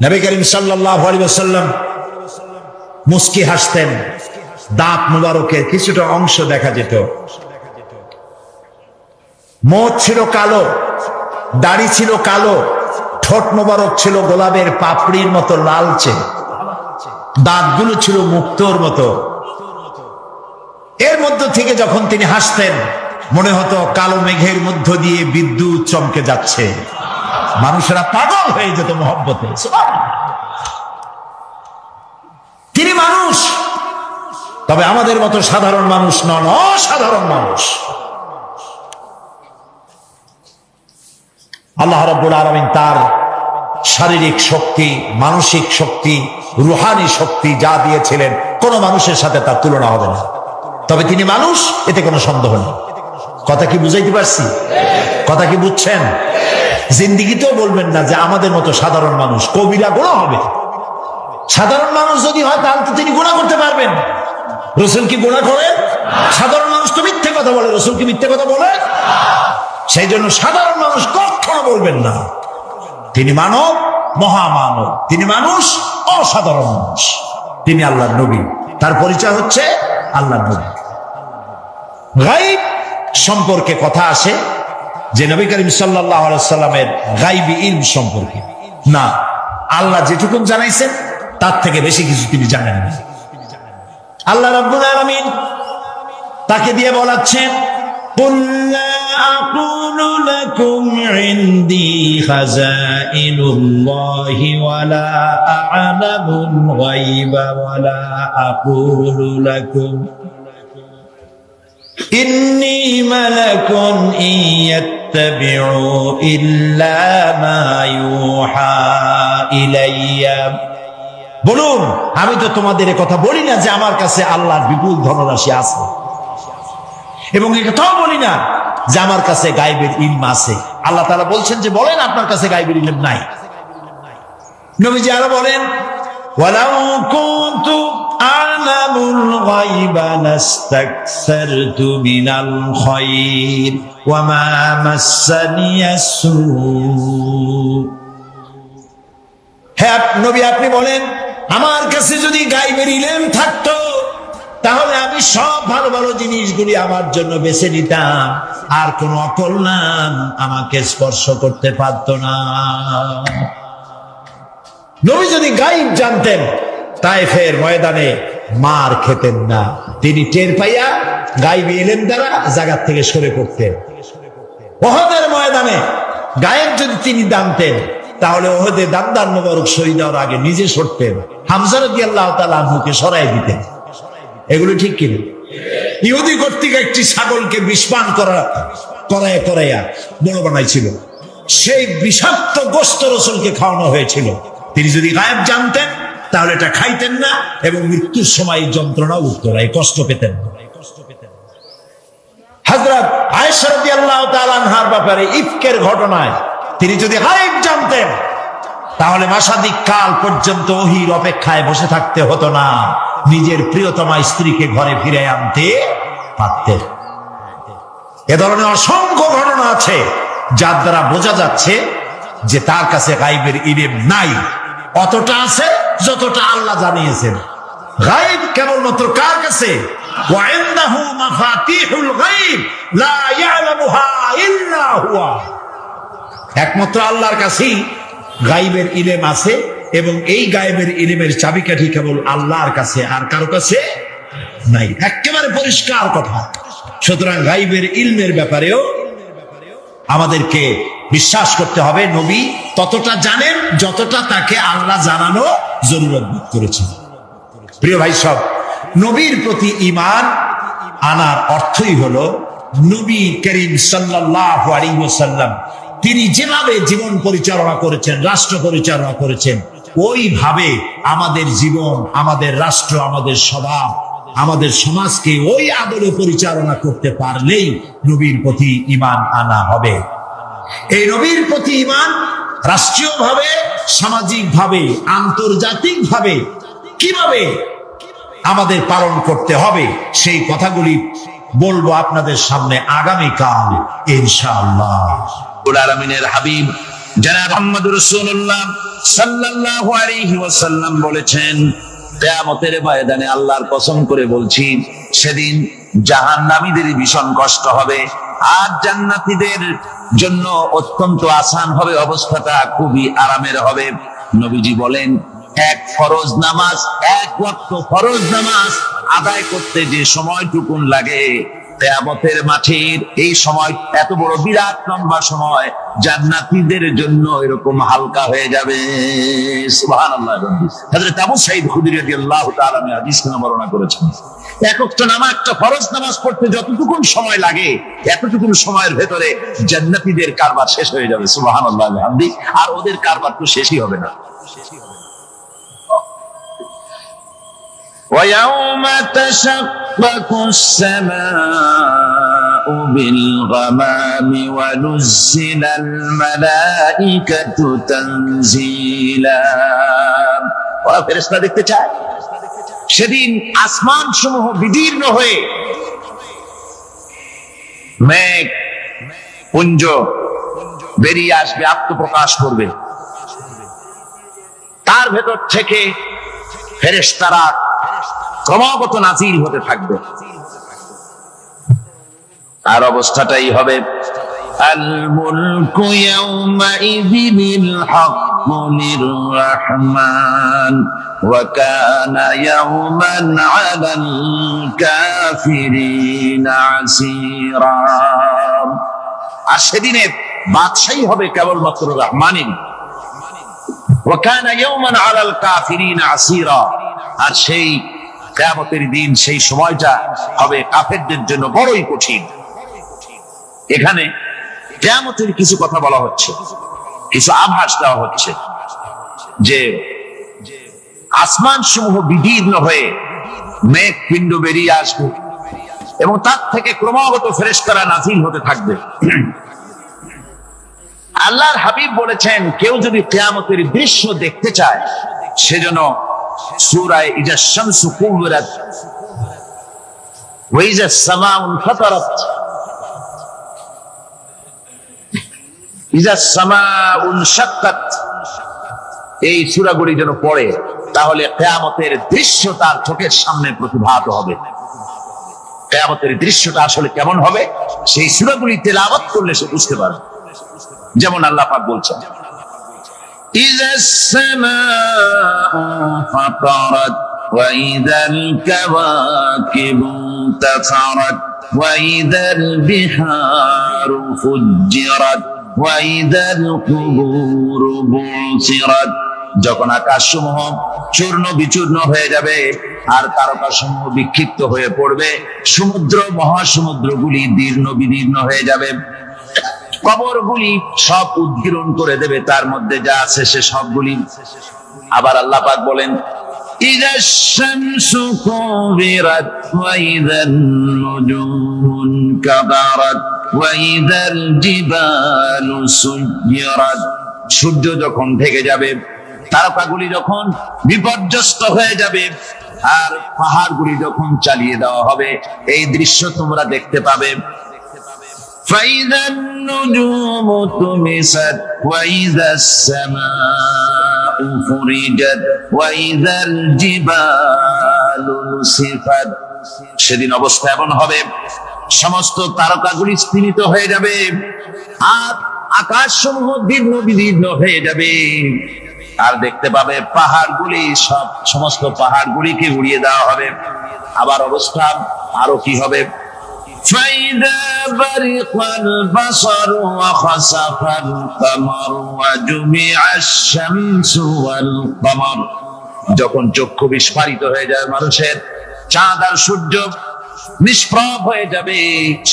নবী করিম সাল্লাল্লাহু আলাইহি ওয়াসাল্লাম মুস্কি হাসতেন, দাঁত মুবারকের কিছুটা অংশ দেখা যেত। মুখ ছিল কালো, দাড়ি ছিল কালো, ঠোঁট মোবারক ছিল গোলাপের পাপড়ির মতো লালচে, দাঁতগুলো ছিল মুক্তোর মতো। এর মধ্য থেকে যখন তিনি হাসতেন মনে হতো কালো মেঘের মধ্য দিয়ে বিদ্যুৎ চমকে যাচ্ছে, মানুষেরা পাগল হয়ে যেত মহব্বতে। তিনি মানুষ, তবে আমাদের মতো সাধারণ মানুষ নন, অসাধারণ মানুষ। আল্লাহ রাব্বুল আলামিন তার শারীরিক শক্তি, মানসিক শক্তি, রুহানি শক্তি যা দিয়েছিলেন কোন মানুষের সাথে তার তুলনা হবে না। তবে তিনি মানুষ, এতে কোনো সন্দেহ নেই। কথা কি বুঝাইতে পারছি? কথা কি বুঝছেন? জিন্দিগিতেও বলবেন না যে আমাদের মতো সাধারণ মানুষ, কবিরা গুনাহ হবে। সাধারণ মানুষ যদি হয় তাহলে তো তিনি গুনাহ করতে পারবেন। রাসূল কি গুনাহ করেন? সাধারণ মানুষ তো মিথ্যে কথা বলে, রাসূল কি মিথ্যে কথা বলে? সেই জন্য সাধারণ মানুষ কখনো বলবেন না তিনি মানব, মহামানব, তিনি মানুষ, অসাধারণ মানুষ, তিনি আল্লাহর নবী। তার পরিচয় হচ্ছে আল্লাহর নবী। গায়ব সম্পর্কে কথা আসে যে নবী করিম সাল্লাল্লাহু আলাইহি ওয়াসাল্লামের গায়বী ইলম সম্পর্কে না, আল্লাহ যেটুকু জানাইছেন তার থেকে বেশি কিছু তিনি জানেন না। আল্লাহ রাব্বুল আলামিন তাকে দিয়ে বলাচ্ছেন, قُلْ لَا أَقُولُ لَكُمْ عِنْدِي خَزَائِنُ اللَّهِ وَلَا أَعْلَمُ الْغَيْبَ وَلَا أَقُولُ لَكُمْ إِنِّي مَلَكٌ إِنْ يَتَّبِعُ إِلَّا مَا يُوحَى إِلَيَّ। বলুন, আমি তো তোমাদের কথা বলি না যে আমার কাছে আল্লাহর বিপুল ধনরাশি আছে, এবং এটাও বলি না যে আমার কাছে গায়বের ইলম আছে। আল্লাহ তাআলা বলছেন যে বলেন আপনার কাছে গায়বের ইলম নাই। নবীজি আরো বলেন, ওয়ালাউ কুনতু আ'লামুল গায়বা লাস্তাকসারতু মিনাল খায়র ওয়া মা মাসসানিয়াস সূ। হ্যাঁ নবী, আপনি বলেন আমার কাছে যদি গায়বের ইলম থাকতো তাহলে আমি সব ভালো ভালো জিনিসগুলি আমার জন্য বেছে নিতাম, আর কোন অকল্যাণ আমাকে স্পর্শ করতে পারত না। নবী যদি গায়ব জানতেন তায়েফের ময়দানে মার খেতেন না, তিনি টের পাইয়া গায়বী ইলম দ্বারা জায়গা থেকে সরে পড়তেন। উহুদের ময়দানে গায়েব যদি তিনি জানতেন তাহলে উহুদে দান্দার মোবারক শহীদ হওয়ার আগে নিজে সরতেন, হামজা রাদিয়াল্লাহু তাআলা আনহুকে সরাই দিতেন। এগুলো ঠিক কিনা? ইহুদি কর্তৃক একটি ছাগলকে বিষপান করাইয়া বড় বানাইছিল, সেই বিষাক্ত গোশত রাসূলকে খাওয়ানো হয়েছিল। তিনি যদি গায়েব জানতেন তাহলে এটা খাইতেন না, এবং মৃত্যুর সময় যন্ত্রণা উঠতো না, কষ্ট পেতেন না। হযরত আয়েশা রাদিয়াল্লাহু তাআলা আনহার ব্যাপারে ইফকের ঘটনায় তিনি যদি গায়েব জানতেন তাহলে মাসাদিক কাল পর্যন্ত ওহীর অপেক্ষায় বসে থাকতে হতো না, নিজের প্রিয়তমা স্ত্রীকে ঘরে ফিরে আনতে পারতেন। এ ধরনের অসংখ্য ঘটনা আছে যার দ্বারা বোঝা যাচ্ছে যে তার কাছে গায়বের ইলম নাই, অতটা আছে যতটা আল্লাহ জানিয়েছেন। গায়ব কেবলমাত্র কার কাছে? ওয়া ইনদাহু মাফাতিহুল গায়ব লা ইয়ালামুহা ইল্লা হুয়া। একমাত্র আল্লাহর কাছেই গায়বের ইলম আছে, এবং এই গায়বের ইলমের চাবিকাঠি কেবল আল্লাহর কাছে, আর কারো কাছে নাই। একেবারে পরিষ্কার কথা। সুতরাং গায়বের ইলমের ব্যাপারেও আমাদেরকে বিশ্বাস করতে হবে নবী ততটা জানেন যতটা তাকে আল্লাহ জানানো জরুরত বোধ করেছেন। প্রিয় ভাই সব, নবীর প্রতি ঈমান আনার অর্থই হলো নবী করিম সাল্লাল্লাহু আলাইহি ওয়াসাল্লাম তিনি যেভাবে জীবন পরিচালনা করেছেন, রাষ্ট্র পরিচালনা করেছেন, ওইভাবে আমাদের জীবন, আমাদের রাষ্ট্র, আমাদের স্বভাব, আমাদের সমাজকে ওই আদলে পরিচালনা করতে পারলেই নবীর প্রতি ঈমান আনা হবে। এই নবীর প্রতি ঈমান রাষ্ট্রীয়ভাবে, সামাজিকভাবে, আন্তর্জাতিকভাবে কিভাবে আমাদের পালন করতে হবে সেই কথাগুলি বলবো আপনাদের সামনে আগামীকাল ইনশাআল্লাহ। রব্বুল আলামিনের হাবিব জনাব মুহাম্মদ রাসূলুল্লাহ সাল্লাল্লাহু আলাইহি ওয়াসাল্লাম বলেছেন, কিয়ামতের ময়দানে আল্লাহর কসম করে বলছি, সেদিন জাহান্নামীদের ভীষণ কষ্ট হবে, আর জান্নাতীদের জন্য অত্যন্ত আসান হবে, অবস্থাটা খুবই আরামের হবে। নবীজি বলেন, এক ফরজ নামাজ, এক ওয়াক্ত ফরজ নামাজ আদায় করতে যে সময়টুকুন লাগে, কিয়ামতের মাঠের এই সময়, এত বড় বিরাট লম্বা সময়, জান্নাতীদের জন্য এরকম হালকা হয়ে যাবে। সুবহানাল্লাহ। হযরত আবু সাঈদ খুদরী রাদিয়াল্লাহু তাআলা হাদিস বর্ণনা করেছেন, এক ওয়াক্ত নামাজ, একটা ফরজ নামাজ পড়তে যতটুকুন সময় লাগে, এতটুকুন সময়ের ভেতরে জান্নাতীদের কারবার শেষ হয়ে যাবে। সুবহানাল্লাহ। আর ওদের কারবার তো শেষই হবে না। ويوم تشقق السماء بالغمام ونزل الملائكة تنزيلا। ওরা ফেরেশতা দেখতে চায়, সেদিন আসমান সমূহ বিদীর্ণ হয়ে মেঘ পুঞ্জ বেরিয়ে আসবে, আত্মপ্রকাশ করবে। তার ভেতর থেকে ফেরেশতারা ক্রমাগত নাজিল হতে থাকবে। আর অবস্থাটাই হবে আল মুলকু ইয়াউমাইযিনিল হাক্কু লিররহমান ওয়া কানা ইয়াওমান আলাল কাফিরিনা আসীরা। আর সেদিনে বাদশাহী হবে কেবলমাত্র রহমানের। ওয়া কানা ইয়াওমান আলাল কাফিরিনা আসীরা। আর সেই কিয়ামতের দিন, সেই সময়টা হবে কাফেরদের জন্য বড়ই কঠিন। এখানে কিয়ামতের কিছু কথা বলা হচ্ছে, কিছু আভাস দেওয়া হচ্ছে যে আসমান সমূহ বিদীর্ণ হয়ে মেঘ পিণ্ড বেরিয়ে আসবে এবং তার থেকে ক্রমাগত ফেরেশতারা নাযিল হতে থাকবে। আল্লাহর হাবিব বলেছেন, কেউ যদি কিয়ামতের দৃশ্য দেখতে চায় সেজন্য সূরা ইজা শামসু কুবিরাত ওয়া ইজা সামাউ ফাতারাত ইজা সামাউ শাক্কাত, এই সূরাগুলি যেন পড়ে, তাহলে কিয়ামতের দৃশ্য তার চোখের সামনে প্রতিভাত হবে। কিয়ামতের দৃশ্যটা আসলে কেমন হবে সেই সূরাগুলি তেলাওয়াত করলে সে বুঝতে পারবে। যেমন আল্লাহ পাক বলছেন, ইজা সামাউ ফাতারাত ওয়া ইযাল কাওয়াকিবু তাসারাত ওয়া ইযাল বিহারু ফুজ্জিরাত ওয়া ইযাল কুবুরু বুসিরাত। যখন আকাশসমূহ চূর্ণ বিচূর্ণ হয়ে যাবে আর তারকাসমূহ বিক্ষিপ্ত হয়ে পড়বে, সমুদ্র মহাসমুদ্রগুলি দীর্ণ বিদীর্ণ হয়ে যাবে, কবরগুলি সব উদ্গীরণ করে দেবে, তার মধ্যে যা আছে সে সবগুলি। আবার আল্লাহ পাক বলেন, ইযা শামসু কুবিরাত ওয়া ইযান নুজুমুন কাদারাত ওয়া ইযাল জিবালু সুয়িরাত। সূর্য যখন ঢেকে যাবে, তারকাগুলি যখন বিপর্যস্ত হয়ে যাবে আর পাহাড়গুলি যখন চালিয়ে দেওয়া হবে, এই দৃশ্য তোমরা দেখতে পাবে। فَإِذَا النُّجُومُ طُمِسَتْ وَإِذَا السَّمَاءُ فُرِجَتْ وَإِذَا الْجِبَالُ نُسِفَتْ। সেদিন অবস্থা এমন হবে, সমস্ত তারকাগুলি স্তিমিত হয়ে যাবে আর আকাশসমূহ দীর্ণ বিদীর্ণ হয়ে যাবে। আর দেখতে পাবে পাহাড়গুলি, সমস্ত পাহাড়গুলিকে উড়িয়ে দেওয়া হবে। আবার অবস্থা আরো কি হবে, فَإِذَا بَرِقَ الْبَصَرُ وَخَسَفَ الْقَمَرُ وَجُمِعَ الشَّمْسُ وَالْقَمَرُ। যখন চক্ষু বিস্ফারিত হয়ে যায় মানুষের, চাঁদ আর সূর্য নিষ্প্রভ হয়ে যাবে,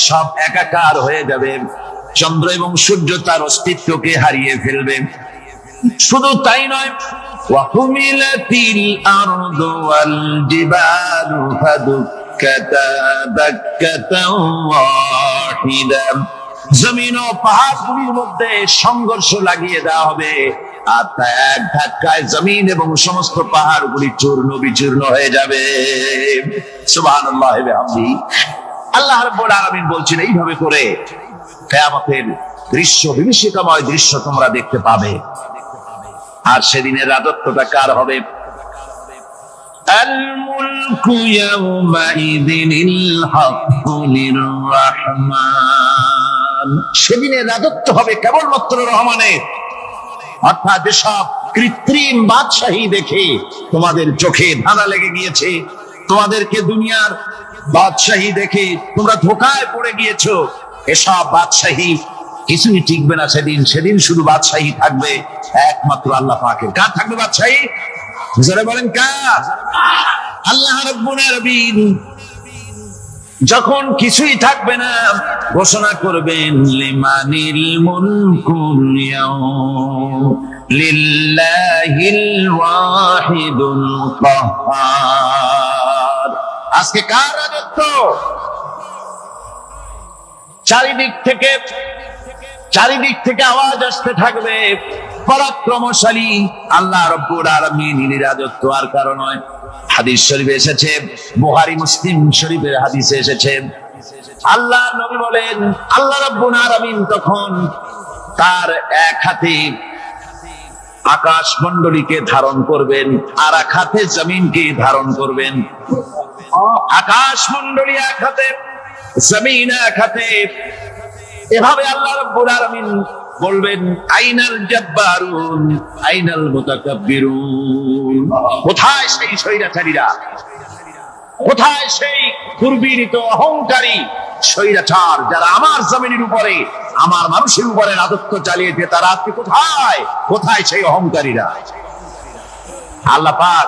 সব একাকার হয়ে যাবে, চন্দ্র এবং সূর্য তার অস্তিত্বকে হারিয়ে ফেলবে। শুধু তাই নয়, ওয়াহুমিলাতিল আরদু ওয়াল জিবালু ফাদুক্কাতা দাক্কাতাও ওয়াহিদা। জমিন ও পাহাড়গুলির মধ্যে সংঘর্ষ লাগিয়ে দেওয়া হবে আর তা এক ধাক্কায় জমিন এবং সমস্ত পাহাড়গুলি চূর্ণ বিচূর্ণ হয়ে যাবে। সুবহানাল্লাহ ওয়া বিহামদিহি। আল্লাহ রাব্বুল আলামিন বলছেন, এইভাবে করে কিয়ামতের দৃশ্য, বিভীষিকাময় দৃশ্য তোমরা দেখতে পাবে। আর সেদিনের রাজত্বটা কার হবে? আল মুলকু ইয়াউমাইযিনিল হাক্কু লিররহমান। সেদিনের রাজত্ব হবে কেবলমাত্র রহমানের। অর্থাৎ যেসব কৃত্রিম বাদশাহী দেখে তোমাদের চোখে ধাঁধা লেগে গিয়েছে, তোমাদেরকে দুনিয়ার বাদশাহী দেখে তোমরা ধোঁকায় পড়ে গিয়েছো, এসব বাদশাহী কিছুই টিকবে না সেদিন। সেদিন শুধু বাদশাহী থাকবে একমাত্র আল্লাহ পাকের। কার থাকবে বাদশাহী? জোরে বলেন কার? আল্লাহ রাব্বুল আলামিন যখন কিছুই থাকবে না, ঘোষণা করবেন, লিমানিল মুলকুল ইয়াউম লিল্লাহিল ওয়াহিদুল কাহ্হার। আজকে কার রাজত্ব? চারিদিক থেকে আওয়াজ আসতে থাকবে, পরাক্রমশালী আল্লাহ রাব্বুল আলামিনের রাজত্ব আর কারো নয়। হাদিস শরীফে এসেছে, বুখারী মুসলিম শরীফের হাদিসে এসেছে, আল্লাহ নবী বলেন, আল্লাহ রাব্বুল আলামিন তখন তার এক হাতে আকাশ মণ্ডলীকে ধারণ করবেন, আর এক হাতে জমিনকে ধারণ করবেন। আকাশ মণ্ডলী এক হাতে, জমিন এক হাতে। এভাবে আল্লাহ রাব্বুল আলামিন বলবেন, আইনাল জাব্বারুন আইনাল মুতাকাব্বিরুন। কোথায় সেই স্বৈরাচারীরা, কোথায় সেই দুর্বিনীত অহংকারী স্বৈরাচার যারা আমার জমিনের উপরে, আমার মানুষের উপরে রাজত্ব চালিয়েছে, তারা আজকে কোথায়? কোথায় সেই অহংকারীরা? আল্লাহ পাক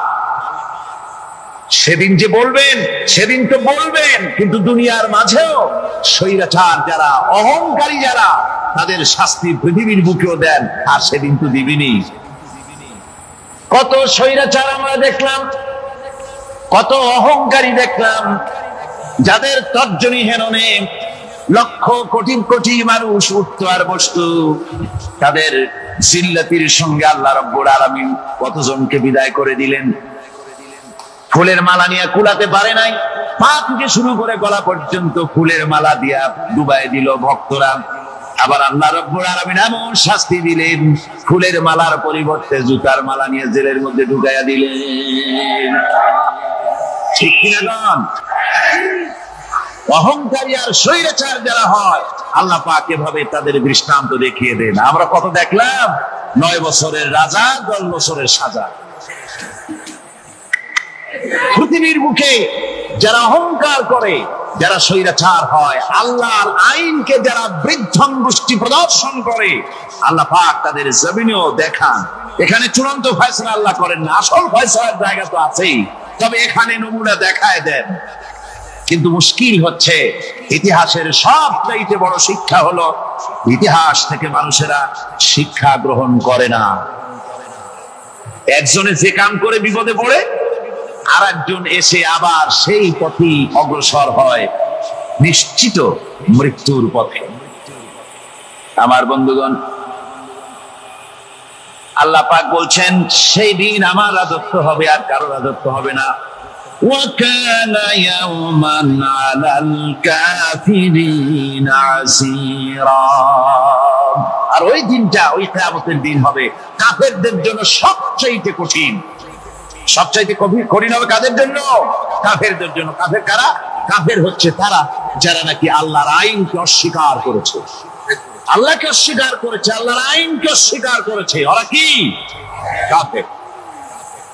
সেদিন যে বলবেন, সেদিন তো বলবেন, কিন্তু দুনিয়ার মাঝেও স্বৈরাচার যারা, অহংকারী যারা, তাদের শাস্তি পৃথিবীর বুকেও দেন, আর সেদিন তো দিবেনি। কত স্বৈরাচার আমরা দেখলাম, কত অহংকারী দেখলাম, যাদের তর্জনী হেননে লক্ষ কোটি কোটি মানুষ উঠত আর বসত। তাদের জিল্লাতির সঙ্গে আল্লাহ রাব্বুল আলামিন কতজনকে বিদায় করে দিলেন। ফুলের মালা নিয়ে কুলাতে পারে নাই, পা থেকে শুরু করে গলা পর্যন্ত ফুলের মালা দিয়া ডুবাই দিল ভক্তরা। আবার আল্লাহ রাব্বুল আলামিন এমন শাস্তি দিলেন, ফুলের মালার পরিবর্তে জুতার মালা নিয়ে জেলের মধ্যে ঢুকাইয়া দিলেন। ঠিক কিনা? অহংকারী আর স্বৈরাচার যারা হয়, আল্লাহ পাক এভাবে তাদের দৃষ্টান্ত দেখিয়ে দেন। আমরা কত দেখলাম, 9 বছরের রাজা, 10 বছরের সাজা। পৃথিবীর বুকে যারা অহংকার করে, যারা স্বৈরাচার হয়, আল্লাহর আইনকে যারা বৃদ্ধঙ্গুষ্টি প্রদর্শন করে, আল্লাহ পাক তাদের জমিনেও দেখান। এখানে চূড়ান্ত ফয়সালা আল্লাহ করেন না, আসল ফয়সালার জায়গা তো আছেই, তবে এখানে নমুনা দেখায় দেন। কিন্তু মুশকিল হচ্ছে, ইতিহাসের সবচাইতে বড় শিক্ষা হলো, ইতিহাস থেকে মানুষেরা শিক্ষা গ্রহণ করে না। একজনে যে কাম করে বিপদে পড়ে, আর একজন এসে আবার সেই পথেই অগ্রসর হয়, নিশ্চিত মৃত্যুর পথে। আমার বন্ধুগণ, আল্লাহ পাক বলছেন, সেই দিন আমার রাজত্ব হবে, আর কারো রাজত্ব হবে না। وَكَانَ يَوْمًا عَلَى الْكَافِرِينَ عَسِيرًا। আর ওই দিনটা, ওই কিয়ামতের দিন হবে কাফেরদের জন্য সবচাইতে কঠিন। সবচাইতে কঠিন হবে কাদের জন্য? কাফেরদের জন্য। কাফের কারা? কাফের হচ্ছে তারা যারা নাকি আল্লাহর আইনকে অস্বীকার করেছে, আল্লাহকে অস্বীকার করেছে, আল্লাহর আইনকে অস্বীকার করেছে। ওরা কি? কাফের।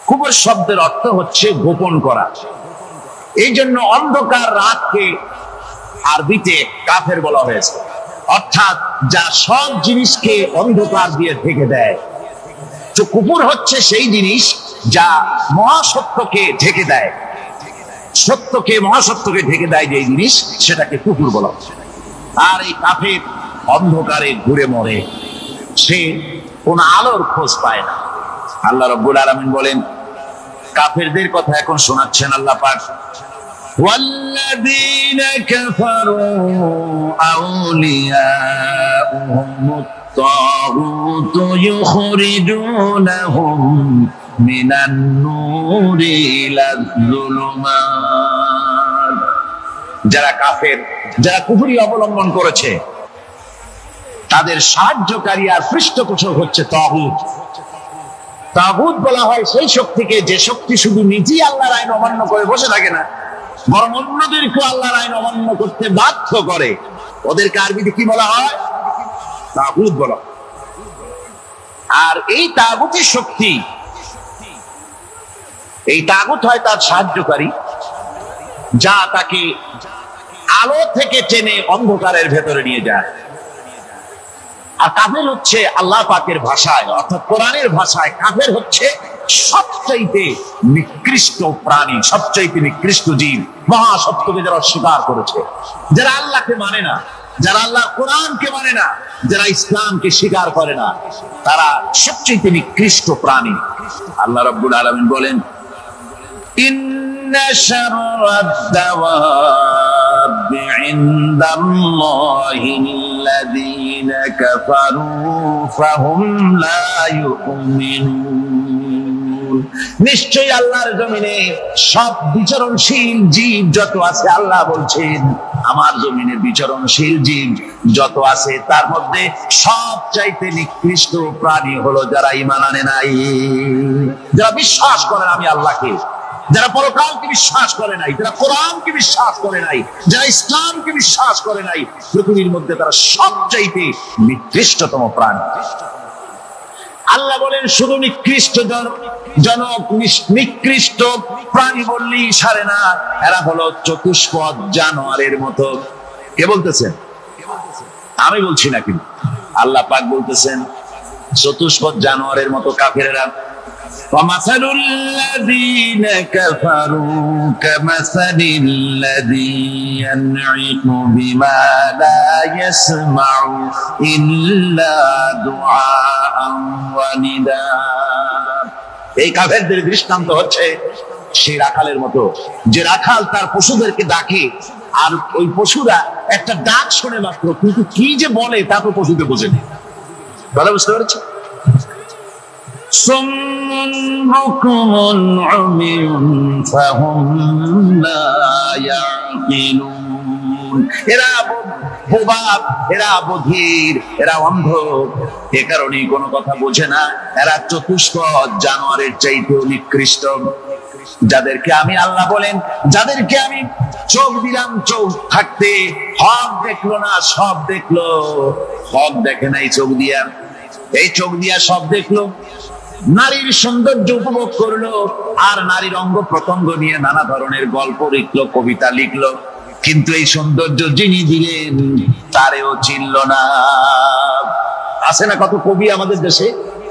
কুফর শব্দের অর্থ হচ্ছে গোপন করা। এই জন্য অন্ধকার রাতকে আরবিতে কাফের বলা হয়েছে, অর্থাৎ যা সব জিনিসকে অন্ধকার দিয়ে ঢেকে দেয়। তো কুফর হচ্ছে সেই জিনিস যা মহাসত্যকে ঢেকে দেয়, সত্যকে, মহাসত্যকে ঢেকে দেয় যে জিনিস, সেটাকে কুফর বলা হয়। আর এই কাফের অন্ধকারে ঘুরে মরে, সে কোন আলোর খোঁজ পায় না। আল্লাহ রাব্বুল আলামিন বলেন, কাফেরদের কথা এখন শোনাচ্ছেন আল্লাহ পাক, ওয়াল্লাযীনা কাফারু আউলিয়াউহুমুত তাগুতু ইউখরিজুনাহুম মিনান নূরি ইলাজ যুলুমাত। যারা কাফের, যারা কুফরি অবলম্বন করেছে, তাদের সাহায্যকারী আর পৃষ্ঠপোষক হচ্ছে তাগুত। তাগুত বলা হয় সেই শক্তিকে, যে শক্তি শুধু নিজেই আল্লাহর আইন অমান্য করে বসে থাকে না, বরং অন্যদেরকে আল্লাহর আইন অমান্য করতে বাধ্য করে। ওদেরকে আরবিতে কি বলা হয়? তাগুত বলা। আর এই তাগুতের শক্তি, এই তাগুত হয় তার সাহায্যকারী, যা তাকে আলো থেকে টেনে অন্ধকারের ভেতরে নিয়ে যায়। আর কাফের হচ্ছে আল্লাহ পাকের ভাষায়, অর্থাৎ কোরআনের ভাষায়, কাফের হচ্ছে সবচাইতে নিকৃষ্ট প্রাণী, সবচাইতে নিকৃষ্ট জীব। মহাসত্যকে যারা অস্বীকার করেছে, যারা আল্লাহকে মানে না, যারা আল্লাহ কোরআনকে মানে না, যারা ইসলামকে স্বীকার করে না, তারা সবচাইতে নিকৃষ্ট প্রাণী। আল্লাহ রাব্বুল আলামিন বলেন, ইন্না শাররাদ দাওয়াবি ইনদাল্লাহিল্লাযীনা কাফারু ফাহুম লা ইউমিনুন। নিশ্চয়ই আল্লাহর জমিনে সব বিচরণশীল জীব যত আছে, আল্লাহ বলছেন আমার জমিনে বিচরণশীল জীব যত আছে তার মধ্যে সবচাইতে নিকৃষ্ট প্রাণী হলো যারা ঈমান আনে নাই, যারা বিশ্বাস করে না আমি আল্লাহকে, যারা পরকালকে বিশ্বাস করে নাই, যারা কোরআনকে বিশ্বাস করে নাই, যারা ইসলামকে বিশ্বাস করে নাই, পৃথিবীর মধ্যে তারা সবচাইতে নিকৃষ্টতম প্রাণী। আল্লাহ বলেন শুধু নিকৃষ্ট জনক নিকৃষ্ট প্রাণী বললেই সারে না, এরা হলো চতুষ্পদ জানোয়ারের মতো। কে বলতেছেন? আমি বলছি না, কিন্তু আল্লাহ পাক বলতেছেন চতুষ্পদ জানোয়ারের মতো কাফেরেরা। وَمَثَلُ الَّذِينَ كَفَرُوا كَمَثَلِ الَّذِي يَنْعِقُ بِمَا لَا يَسْمَعُ إِلَّا دُعَاءً وَنِدَاءً। এই কাফেরদের দৃষ্টান্ত হচ্ছে সেই রাখালের মতো, যে রাখাল তার পশুদেরকে ডাকে আর ওই পশুরা একটা ডাক শুনে মাত্র, কিন্তু কি যে বলে তা তো পশুতে বোঝে না। কথা বুঝতে পেরেছ? সুম্মুন বুকুমুন উমিয়ুন ফাহুম লা ইয়াকিলুন। এরা বোবা, এরা বধির, এরা অন্ধ, এ কারণেই কোনো কথা বোঝে না। এরা চতুষ্পদ জানোয়ারের চাইতেও নিকৃষ্ট। যাদেরকে আমি আল্লাহ বলেন, যাদেরকে আমি চোখ দিলাম, চোখ থাকতে হক দেখলো না, সব দেখলো। হক দেখে নাই চোখ দিয়া, এই চোখ দিয়া সব দেখলো। নারীর সৌন্দর্য উপভোগ করলো আর নারীর অঙ্গ প্রত্যঙ্গ নিয়ে নানা ধরনের গল্প লিখলো, কবিতা লিখলো, কিন্তু এই সৌন্দর্য যিনি দিলেন তারেও চিনল না। আছে না কত কবি আমাদের দেশে?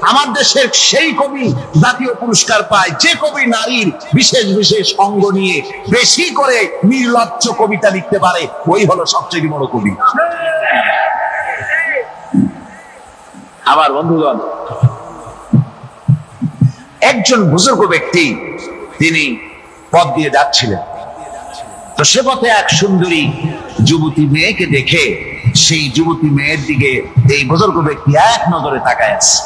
আমার দেশের সেই কবি জাতীয় পুরস্কার পায় যে কবি নারীর বিশেষ বিশেষ অঙ্গ নিয়ে বেশি করে নির্লজ্জ কবিতা লিখতে পারে, ওই হলো সবচেয়ে বড় কবি। আমার বন্ধুগণ, একজন বুজুর্গ ব্যক্তি তিনি পথ দিয়ে যাচ্ছিলেন, তো সে পথে এক সুন্দরী যুবতী মেয়েকে দেখে সেই যুবতী মেয়ের দিকে এই বুজুর্গ ব্যক্তি এক নজরে তাকায় আছে।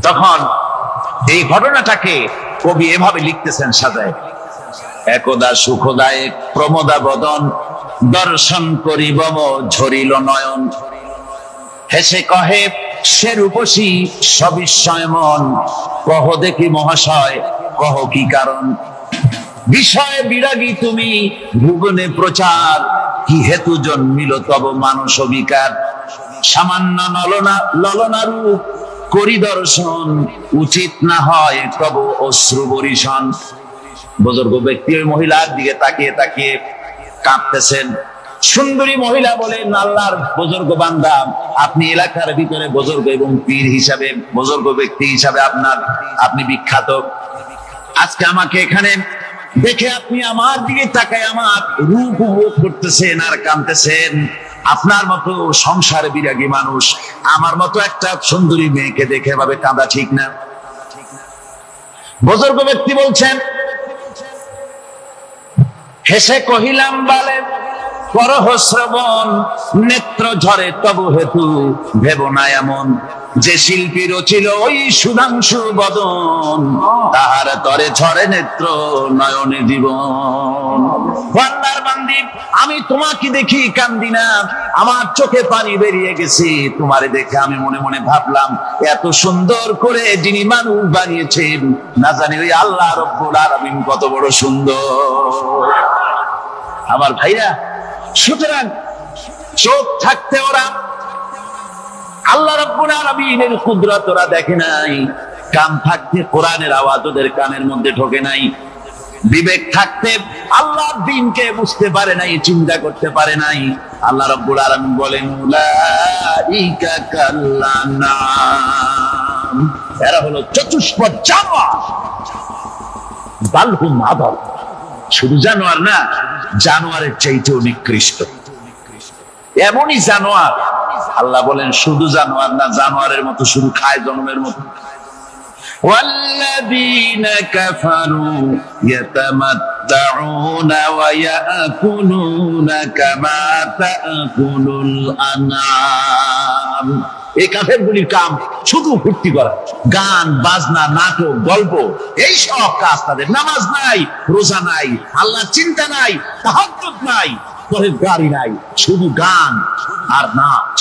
তখন এই ঘটনাটাকে কবি এভাবে লিখতেছেন সাজায়: একদা সুখদায়ক প্রমোদা বদন দর্শন করিব ঝরিল নয়ন, হেসে কহে সে রূপসী সবিস্ময় মন, কহ দেখি মহাশয় কহ কি কারণ, বিষয় বিরাগী তুমি ভুবনে প্রচার, কি হেতু জন্মিল তব মানস বিকার, সামান্য ললনা রূপ করি দর্শন, উচিত না হয় তব অশ্রু বরিশন। বুজুর্গ ব্যক্তি ওই মহিলার দিকে তাকিয়ে তাকিয়ে কাঁদতেছেন। সুন্দরী মহিলা বলেন, আল্লাহর বুজুর্গ বান্দা, আপনি এলাকার ভিতরে বুজুর্গ এবং পীর হিসাবে, বুজুর্গ ব্যক্তি হিসাবে আপনি বিখ্যাত। আজকে আমাকে এখানে দেখে আপনি আমার দিকে তাকায় আমার রূপ উপভোগ করতেছেন আর কাঁদতেছেন। আপনার মতো সংসার বিরাগী মানুষ আমার মতো একটা সুন্দরী মেয়েকে দেখে এভাবে কাঁদা ঠিক না। বুজুর্গ ব্যক্তি বলছেন, হেসে কহিলাম বলে করহ শ্রবণ, নেত্র ঝরে তব হেতু ভেব না এমন, যে শিল্পী রচিল ওই সুধাংশু বদন, তাহার তরে ঝরে নেত্র নয়নে জীবন। আল্লাহর বান্দি, আমি তোমাকে দেখি কান্দি না, আমার চোখে পানি বেরিয়ে গেছে। তোমারে দেখে আমি মনে মনে ভাবলাম, এত সুন্দর করে যিনি মানুষ বানিয়েছেন না জানি ওই আল্লাহ রব্বুল আলামিন কত বড় সুন্দর। আমার ভাইরা, সুতরাং চোখ থাকতে ওরা আল্লাহ রাব্বুল আলামিনের কুদরত ওরা দেখে নাই, কান থাকতে কোরআনের আওয়াজ ওদের কানের মধ্যে ঢোকে নাই, বিবেক থাকতে আল্লাহর দ্বীনকে বুঝতে পারে নাই, চিন্তা করতে পারে নাই। আল্লাহ রাব্বুল আলামিন বলেন, উলাইকা কাল্লানাম, এরা হলো চতুষ্পদ জানোয়ার, বালহুম আদাল। শুধু জানোয়ার না, জানোয়ারের চাইতেও নিকৃষ্ট। এমনই জানোয়ার, আল্লাহ বলেন শুধু জানোয়ার না, জানোয়ারের মতো শুধু খায় জন্মের মতো। ওয়াল্লাযীনা কাফারু ইয়াতামাত্তাউনা ওয়া ইয়াকুলুনা কামা তাকুলুল আনআম। এই কাফেরগুলির কাম শুধু ফুর্তি করা, গান বাজনা নাটক গল্প, এই সব কাজ তাদের। নামাজ নাই, রোজা নাই, আল্লাহ চিন্তা নাই, তাহাজ্জুদ নাই, পরেশগারি নাই, শুধু গান আর নাচ।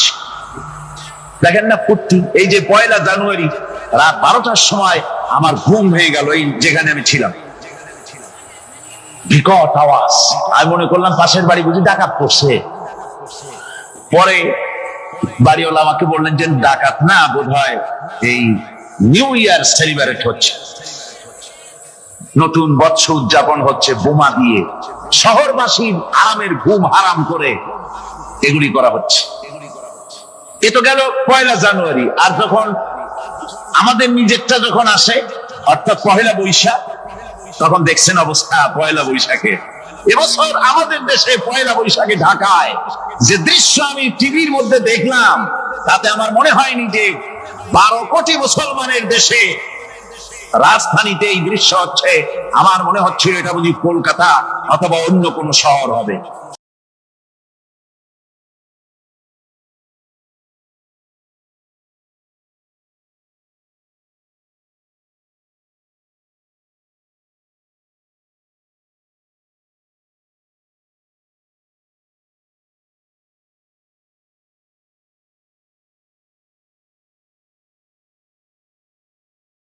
দেখেন না ফুর্তি। এই যে 1 জানুয়ারি রাত 12টার সময় আমার ঘুম হয়ে গেল, এই যেখানে আমি ছিলাম, বিকট আওয়াজ। আমি মনে করলাম পাশের বাড়ি বুঝি ডাকাত পড়ছে। পরে বাড়িওয়ালা আমাকে বললেন যে ডাকাত না, বোধ হয় এই নিউ ইয়ার সেলিব্রেট হচ্ছে, নতুন বৎসর উদযাপন হচ্ছে বোমা দিয়ে, শহরবাসীর আরামের ঘুম হারাম করে এগুলি করা হচ্ছে। এ তো গেল 1 জানুয়ারি। আর যখন আমাদের নিজেরটা যখন আসে, অর্থাৎ 1 বৈশাখ, তখন দেখছেন অবস্থা 1 বৈশাখে। এবছর আমাদের দেশে 1 বৈশাখে ঢাকায় যে দৃশ্য আমি টিভির মধ্যে দেখলাম, তাতে আমার মনে হয়নি যে 12 কোটি মুসলমানের দেশে রাজধানীতে এই দৃশ্য হচ্ছে। আমার মনে হচ্ছিল এটা বুঝি কলকাতা অথবা অন্য কোনো শহর হবে।